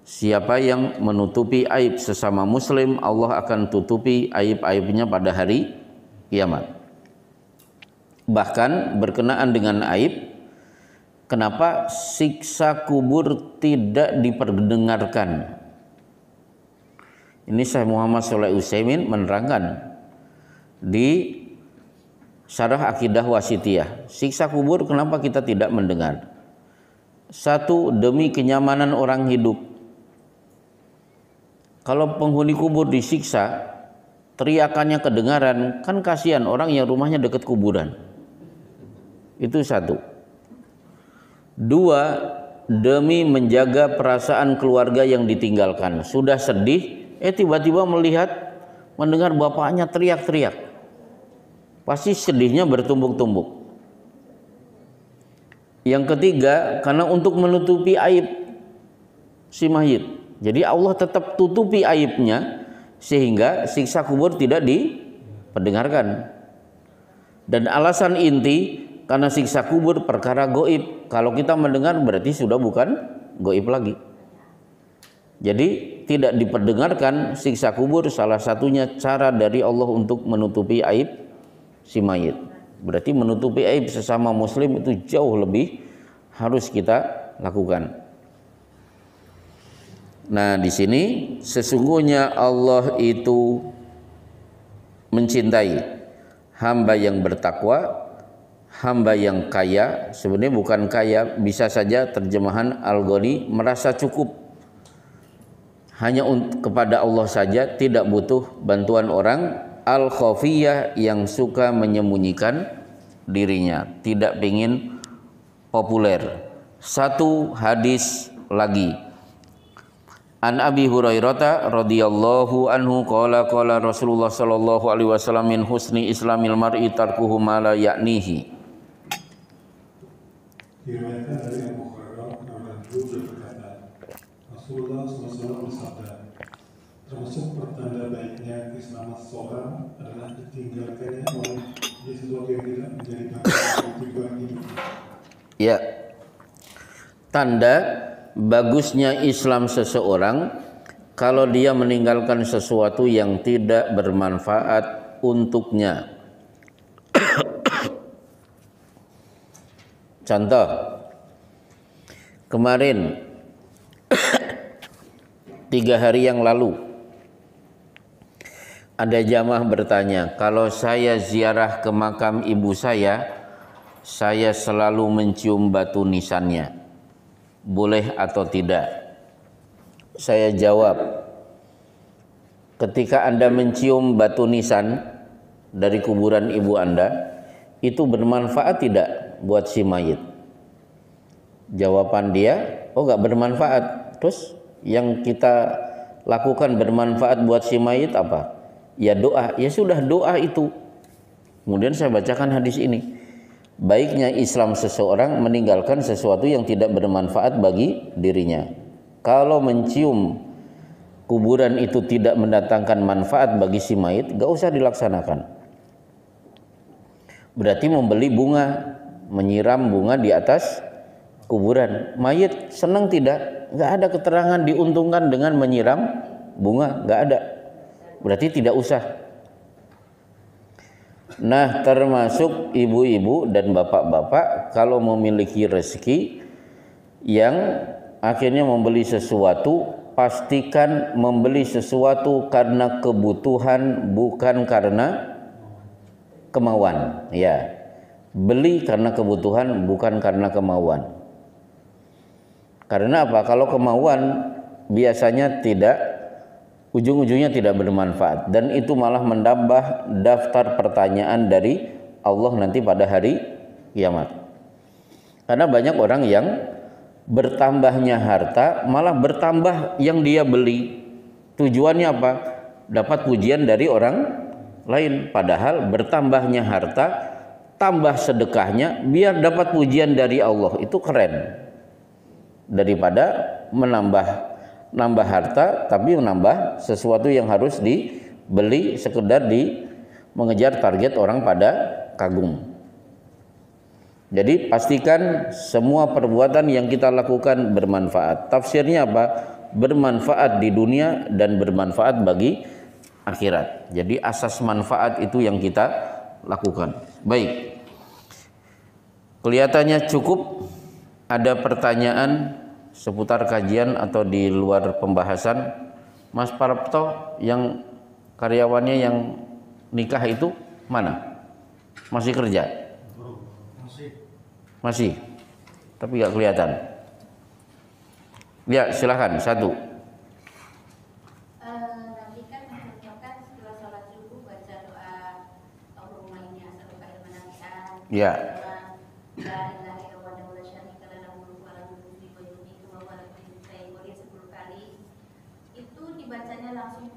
[SPEAKER 1] Siapa yang menutupi aib sesama muslim, Allah akan tutupi aib-aibnya pada hari kiamat. Bahkan berkenaan dengan aib, kenapa siksa kubur tidak diperdengarkan? Ini Syekh Muhammad Shalih Utsaimin menerangkan, di Syarah Aqidah Wasithiyah. Siksa kubur kenapa kita tidak mendengar? Satu, demi kenyamanan orang hidup. Kalau penghuni kubur disiksa, teriakannya kedengaran, kan kasihan orang yang rumahnya dekat kuburan. Itu satu. Dua, demi menjaga perasaan keluarga yang ditinggalkan. Sudah sedih, tiba-tiba mendengar bapaknya teriak-teriak. Pasti sedihnya bertumbuk-tumbuk. Yang ketiga, karena untuk menutupi aib si mayit. Jadi Allah tetap tutupi aibnya sehingga siksa kubur tidak diperdengarkan. Dan alasan inti karena siksa kubur perkara goib. Kalau kita mendengar berarti sudah bukan goib lagi. Jadi tidak diperdengarkan siksa kubur, salah satunya cara dari Allah untuk menutupi aib si mayit. Berarti menutupi aib sesama muslim itu jauh lebih harus kita lakukan. Nah, di sini sesungguhnya Allah itu mencintai hamba yang bertakwa, hamba yang kaya. Sebenarnya bukan kaya, bisa saja terjemahan Al-Ghani, merasa cukup hanya kepada Allah saja, tidak butuh bantuan orang. Al-khafiyah, yang suka menyembunyikan dirinya, tidak ingin populer. Satu hadis lagi. An Abi Hurairah radhiyallahu anhu qala qala Rasulullah sallallahu alaihi wasallam min husni islamil mar'i tarkuhu ma la ya'nihi.
[SPEAKER 2] Diriwayatkan dari Abu Hurairah berkata, Rasulullah SAW bersabda, termasuk pertanda baiknya keislaman seseorang adalah ditinggalkannya oleh sesuatu yang tidak menjadi bagian tujuan hidupnya.
[SPEAKER 1] Ya, tanda bagusnya Islam seseorang kalau dia meninggalkan sesuatu yang tidak bermanfaat untuknya. Contoh, kemarin 3 hari yang lalu ada jamaah bertanya, kalau saya ziarah ke makam ibu saya selalu mencium batu nisannya, boleh atau tidak? Saya jawab, ketika Anda mencium batu nisan dari kuburan ibu Anda, itu bermanfaat tidak buat si mayit? Jawaban dia, oh nggak bermanfaat. Terus yang kita lakukan bermanfaat buat si mayit apa? Ya doa. Ya sudah, doa itu. Kemudian saya bacakan hadis ini. Baiknya Islam seseorang meninggalkan sesuatu yang tidak bermanfaat bagi dirinya. Kalau mencium kuburan itu tidak mendatangkan manfaat bagi si mayit, gak usah dilaksanakan. Berarti membeli bunga, menyiram bunga di atas kuburan. Mayit senang tidak? Gak ada keterangan diuntungkan dengan menyiram bunga, gak ada. Berarti tidak usah. Nah, termasuk ibu-ibu dan bapak-bapak kalau memiliki rezeki yang akhirnya membeli sesuatu, pastikan membeli sesuatu karena kebutuhan, bukan karena kemauan. Ya, beli karena kebutuhan, bukan karena kemauan. Karena apa? Kalau kemauan biasanya ujung-ujungnya tidak bermanfaat, dan itu malah menambah daftar pertanyaan dari Allah nanti pada hari kiamat. Karena banyak orang yang bertambahnya harta malah bertambah yang dia beli. Tujuannya apa? Dapat pujian dari orang lain. Padahal bertambahnya harta, tambah sedekahnya biar dapat pujian dari Allah. Itu keren. Daripada menambah harta tapi menambah sesuatu yang harus dibeli sekedar mengejar target orang pada kagum. Jadi pastikan semua perbuatan yang kita lakukan bermanfaat. Tafsirnya apa? Bermanfaat di dunia dan bermanfaat bagi akhirat. Jadi asas manfaat itu yang kita lakukan. Baik. Kelihatannya cukup. Ada pertanyaan seputar kajian atau di luar pembahasan? Mas Parapto yang karyawannya yang nikah itu Mana? Masih kerja? Masih. Tapi nggak kelihatan. Ya, silahkan. Satu.
[SPEAKER 3] Nabi kan mencontohkan setelah sholat subuh baca doa Allahumma inni as'aluka ilman nafi'an.
[SPEAKER 1] Ya.
[SPEAKER 3] La ilaha illallah wa la syarika lahu wa lahu mulku wa yumiitu wa huwa ala kulli syai'in qadir 10 kali. Itu dibacanya langsung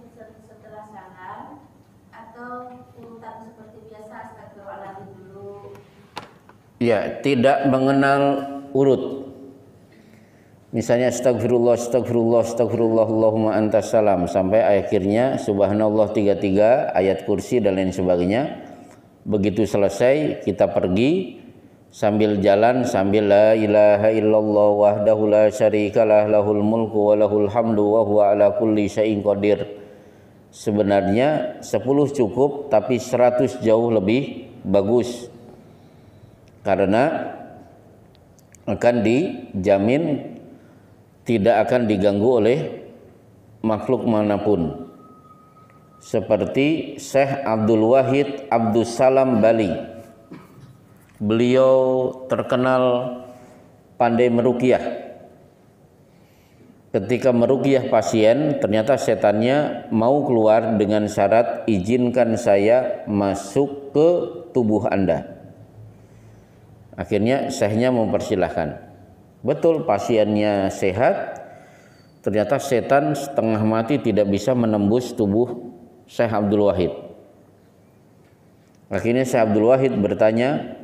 [SPEAKER 3] setelah salam atau urutan seperti biasa astagfirullahaladzim dulu?
[SPEAKER 1] Ya, tidak mengenal urut. Misalnya astagfirullah, astagfirullah, astagfirullah, Allahumma antas salam sampai akhirnya subhanallah 33, ayat kursi dan lain sebagainya. Begitu selesai kita pergi sambil jalan sambil la ilaha illallah wahdahu la syarikalah lahul mulku wa lahul hamdu wa huwa ala kulli syai'in qadir. Sebenarnya 10 cukup, tapi 100 jauh lebih bagus. Karena akan dijamin tidak akan diganggu oleh makhluk manapun. Seperti Syekh Abdul Wahid Abdus Salam Bali. Beliau terkenal pandai meruqyah. Ketika meruqyah pasien, ternyata setannya mau keluar dengan syarat izinkan saya masuk ke tubuh Anda. Akhirnya syekhnya mempersilahkan. Betul, pasiennya sehat, ternyata setan setengah mati tidak bisa menembus tubuh Syekh Abdul Wahid. Akhirnya Syekh Abdul Wahid bertanya,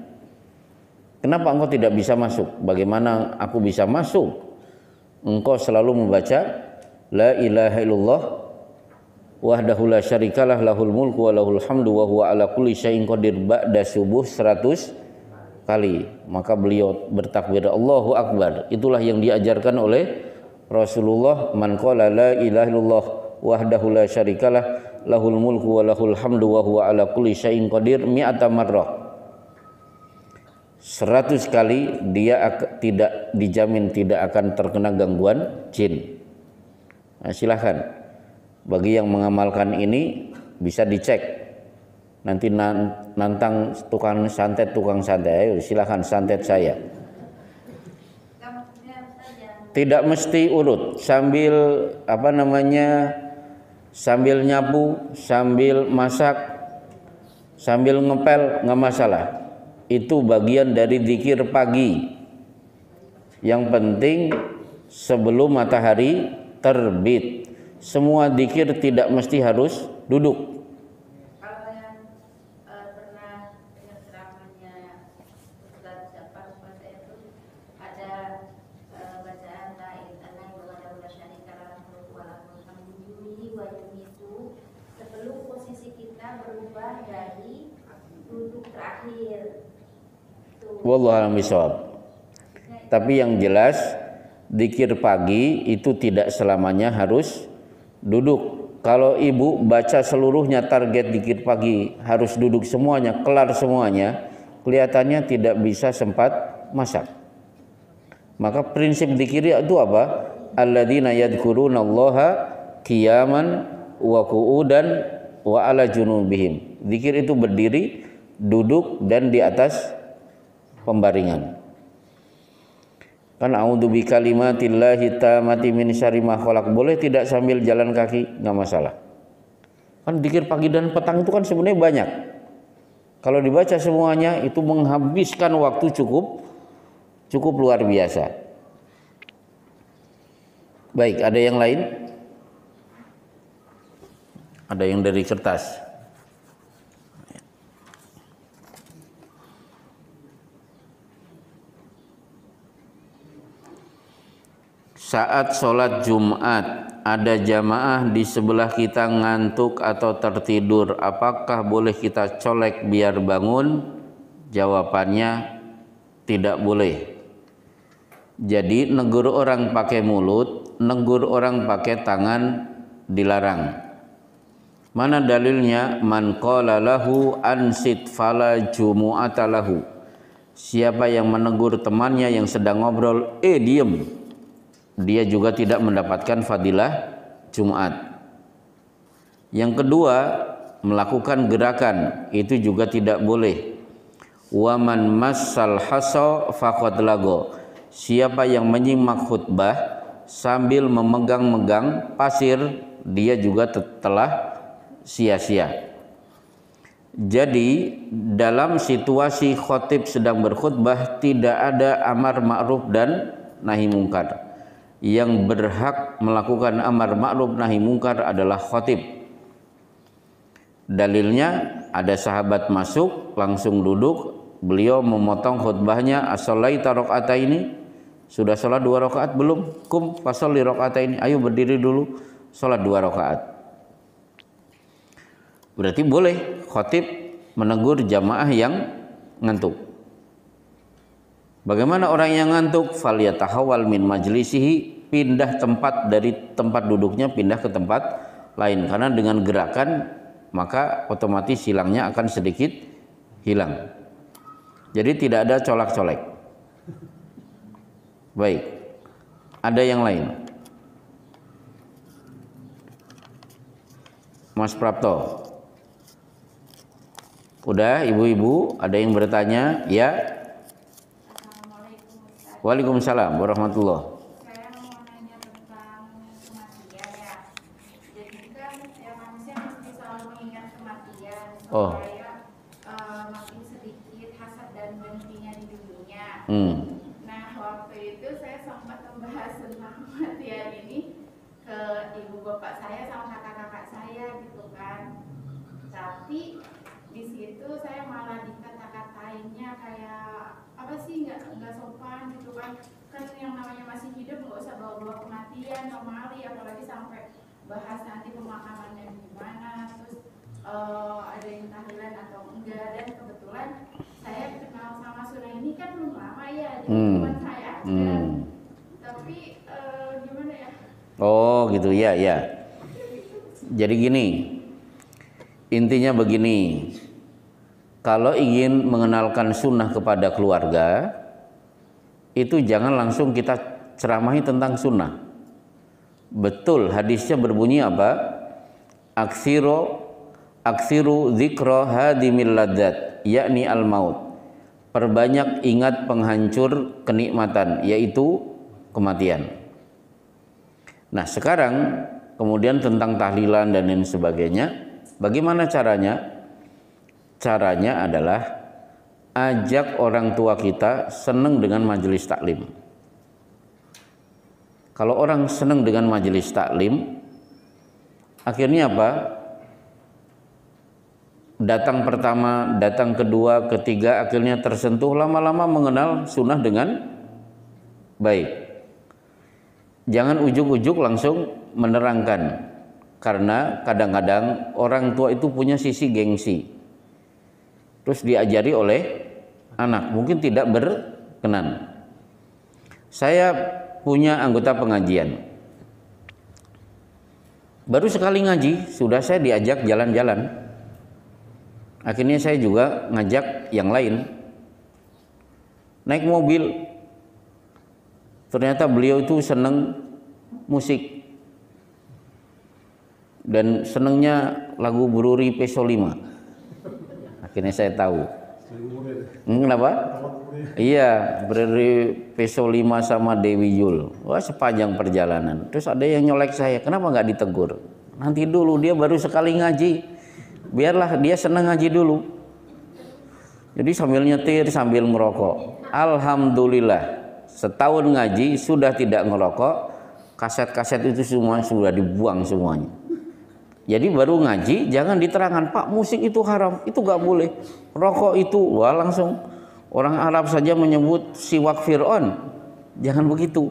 [SPEAKER 1] kenapa engkau tidak bisa masuk? Bagaimana aku bisa masuk? Engkau selalu membaca la ilaha illallah wahdahu la syarikalah lahul mulku wa lahul hamdu wa huwa ala kulli syai'in qadir ba'da subuh 100 kali. Maka beliau bertakbir Allahu Akbar. Itulah yang diajarkan oleh Rasulullah, man qala la ilaha illallah wahdahu la syarikalah lahul mulku wa lahul hamdu wa huwa ala kulli syai'in qadir mi'ata marrah. 100 kali dia tidak dijamin tidak akan terkena gangguan jin. Nah, silahkan bagi yang mengamalkan ini bisa dicek. Nanti nantang tukang santet, ayo silahkan santet saya. Tidak mesti urut, sambil sambil nyapu, sambil masak, sambil ngepel nggak masalah. Itu bagian dari zikir pagi. Yang penting sebelum matahari terbit. Semua zikir tidak mesti harus duduk. Wallahu a'lam bishawab. Tapi yang jelas zikir pagi itu tidak selamanya harus duduk. Kalau ibu baca seluruhnya target zikir pagi harus duduk semuanya, kelar semuanya, kelihatannya tidak bisa sempat masak. Maka prinsip zikir itu apa? Alladzina yadhkurunallaha qiyaman wa qu'udan wa ala junubihim. Zikir itu berdiri, duduk dan di atas pembaringan. Kan a'udzu bikalimatillahi tammati min syarri ma khalaq, boleh tidak sambil jalan kaki, nggak masalah. Kan zikir pagi dan petang itu kan sebenarnya banyak. Kalau dibaca semuanya itu menghabiskan waktu cukup luar biasa. Baik, ada yang lain? Ada yang dari kertas. Saat sholat Jumat ada jamaah di sebelah kita ngantuk atau tertidur, apakah boleh kita colek biar bangun? Jawabannya tidak boleh. Jadi negur orang pakai mulut, negur orang pakai tangan dilarang. Mana dalilnya? Man qala lahu ansit fala jumu'ata lahu. Siapa yang menegur temannya yang sedang ngobrol, diem, dia juga tidak mendapatkan fadilah Jumat. Yang kedua, melakukan gerakan itu juga tidak boleh. Waman massal hasa faqad lago. Siapa yang menyimak khutbah sambil memegang-megang pasir, dia juga telah sia-sia. Jadi dalam situasi khotib sedang berkhutbah tidak ada amar ma'ruf dan nahi mungkar. Yang berhak melakukan amar ma'ruf nahi mungkar adalah khotib. Dalilnya ada sahabat masuk langsung duduk, beliau memotong khutbahnya, as-shalaita rakaataini, sudah sholat 2 rakaat belum? Kum fasholli rakaataini, ayo berdiri dulu sholat 2 rakaat. Berarti boleh khatib menegur jamaah yang ngantuk. Bagaimana orang yang ngantuk? Falyatahawwal min majlisihi, pindah tempat dari tempat duduknya, pindah ke tempat lain, karena dengan gerakan maka otomatis silangnya akan sedikit hilang. Jadi tidak ada colak-colek. Baik, ada yang lain? Mas Prapto. Udah, ibu-ibu, ada yang bertanya? Ya.
[SPEAKER 3] Assalamualaikum Ustaz.
[SPEAKER 1] Waalaikumsalam warahmatullahi.
[SPEAKER 3] Saya mau nanya tentang kematian ya. Jadi kan ya manusia mesti selalu mengingat kematian
[SPEAKER 1] Oh.
[SPEAKER 3] supaya makin sedikit hasad dan dengkinya di dunia. Nah, waktu itu saya sempat membahas tentang kematian ini ke ibu bapak saya sama kakak-kakak saya gitu kan. Tapi di situ saya malah dikata-katainnya kayak apa sih, nggak sopan gitu kan yang namanya masih hidup nggak usah bawa-bawa kematian normali, apalagi sampai bahas nanti pemakamannya gimana, terus ada yang tahlilan atau enggak. Dan kebetulan saya kenal sama Sunah ini kan belum lama ya, jadi cuma saya aja. Tapi gimana ya?
[SPEAKER 1] Oh gitu ya, ya. Jadi gini, intinya begini, kalau ingin mengenalkan sunnah kepada keluarga, itu jangan langsung kita ceramahi tentang sunnah. Betul, hadisnya berbunyi apa? Aksiru dzikra hadimil ladzat, yakni al-maut. Perbanyak ingat penghancur kenikmatan, yaitu kematian. Nah sekarang kemudian tentang tahlilan dan lain sebagainya, bagaimana caranya? Caranya adalah ajak orang tua kita senang dengan majelis taklim. Kalau orang senang dengan majelis taklim, akhirnya apa? Datang pertama, datang kedua, ketiga, akhirnya tersentuh, lama-lama mengenal sunnah dengan baik. Jangan ujuk-ujuk langsung menerangkan, karena kadang-kadang orang tua itu punya sisi gengsi, terus diajari oleh anak, mungkin tidak berkenan. Saya punya anggota pengajian, baru sekali ngaji sudah saya diajak jalan-jalan. Akhirnya saya juga ngajak yang lain naik mobil. Ternyata beliau itu seneng musik dan senengnya lagu Bruri Peso 5. Akhirnya saya tahu. Kenapa? Iya, Bruri Peso 5 sama Dewi Yul. Wah, sepanjang perjalanan. Terus ada yang nyolek saya, kenapa nggak ditegur? Nanti dulu, dia baru sekali ngaji. Biarlah dia seneng ngaji dulu. Jadi sambil nyetir, sambil merokok. Alhamdulillah, setahun ngaji sudah tidak ngerokok. Kaset-kaset itu semua sudah dibuang semuanya. Jadi baru ngaji jangan diterangkan, Pak musik itu haram, itu gak boleh. Rokok itu, wah langsung orang Arab saja menyebut siwak Fir'aun. Jangan begitu.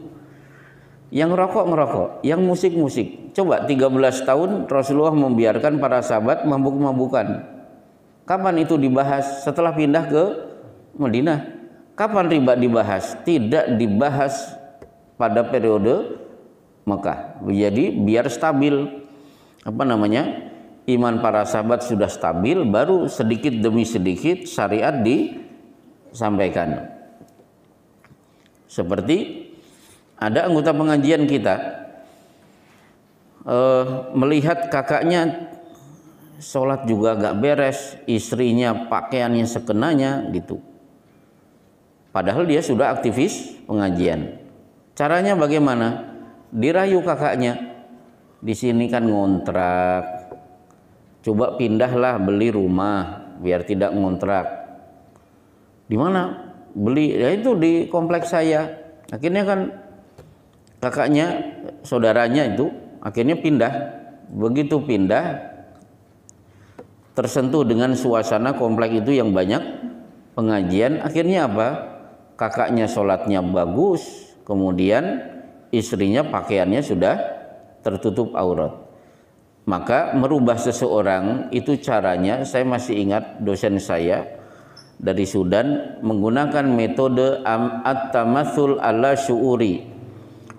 [SPEAKER 1] Yang rokok ngerokok, yang musik-musik. Coba 13 tahun Rasulullah membiarkan para sahabat mabuk-mabukan. Kapan itu dibahas? Setelah pindah ke Madinah. Kapan riba dibahas? Tidak dibahas pada periode Mekah. Jadi biar stabil, iman para sahabat sudah stabil, baru sedikit demi sedikit syariat disampaikan. Seperti ada anggota pengajian kita melihat kakaknya sholat juga gak beres, istrinya pakaiannya sekenanya gitu. Padahal dia sudah aktivis pengajian. Caranya bagaimana? Dirayu kakaknya. Di sini kan ngontrak. Coba pindahlah, beli rumah biar tidak ngontrak. Di mana? Beli, ya itu di kompleks saya. Akhirnya kan kakaknya, saudaranya itu akhirnya pindah. Begitu pindah, tersentuh dengan suasana komplek itu yang banyak pengajian. Akhirnya apa? Kakaknya sholatnya bagus, kemudian istrinya pakaiannya sudah tertutup aurat. Maka merubah seseorang itu caranya, saya masih ingat dosen saya dari Sudan menggunakan metode at-tamatsul ala syuuri.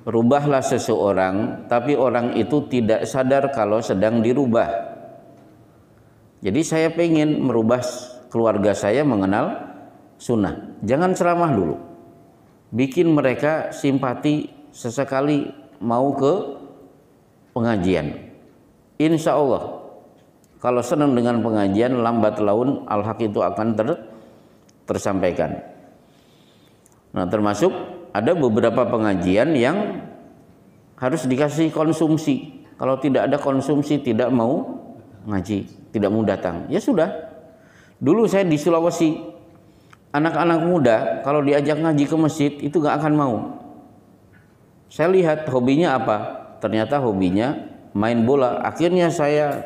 [SPEAKER 1] Rubahlah seseorang, tapi orang itu tidak sadar kalau sedang dirubah. Jadi saya pengen merubah keluarga saya mengenal sunnah. Jangan ceramah dulu. Bikin mereka simpati sesekali mau ke pengajian. Insya Allah kalau senang dengan pengajian, lambat laun al-haq itu akan tersampaikan. Nah, termasuk ada beberapa pengajian yang harus dikasih konsumsi. Kalau tidak ada konsumsi, tidak mau ngaji, tidak mau datang. Ya sudah. Dulu saya di Sulawesi, anak-anak muda kalau diajak ngaji ke masjid itu gak akan mau. Saya lihat hobinya apa? Ternyata hobinya main bola. Akhirnya saya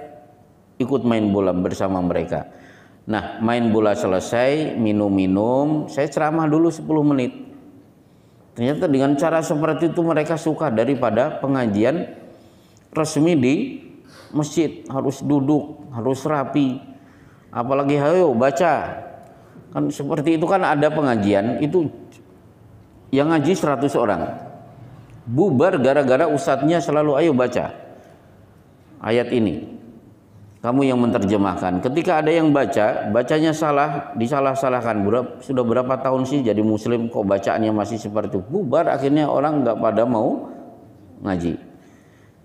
[SPEAKER 1] ikut main bola bersama mereka. Nah, main bola selesai, minum-minum, saya ceramah dulu 10 menit. Ternyata dengan cara seperti itu mereka suka daripada pengajian resmi di masjid. Harus duduk, harus rapi. Apalagi ayo baca. Kan seperti itu kan ada pengajian itu yang ngaji 100 orang. Bubar gara-gara ustadznya selalu ayo baca ayat ini. Kamu yang menerjemahkan. Ketika ada yang baca, bacanya salah, disalah-salahkan. Sudah berapa tahun sih jadi muslim kok bacaannya masih seperti itu? Bubar, akhirnya orang nggak pada mau ngaji.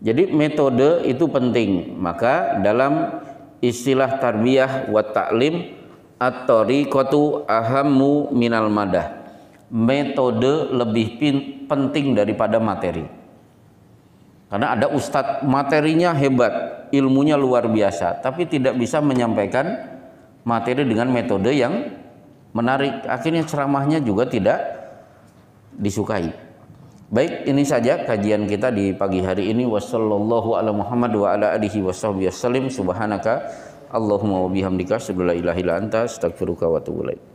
[SPEAKER 1] Jadi metode itu penting. Maka dalam istilah tarbiyah wa ta'lim at-tariqatu ahammu minal madah. Metode lebih penting daripada materi. Karena ada ustadz materinya hebat, ilmunya luar biasa, tapi tidak bisa menyampaikan materi dengan metode yang menarik. Akhirnya ceramahnya juga tidak disukai. Baik, ini saja kajian kita di pagi hari ini. Wassallallahu ala Muhammad wa ala alihi washabbihi wasallim. Subhanaka Allahumma wa bihamdika asyhadu an la ilaha illa anta astaghfiruka wa atubu ilaik.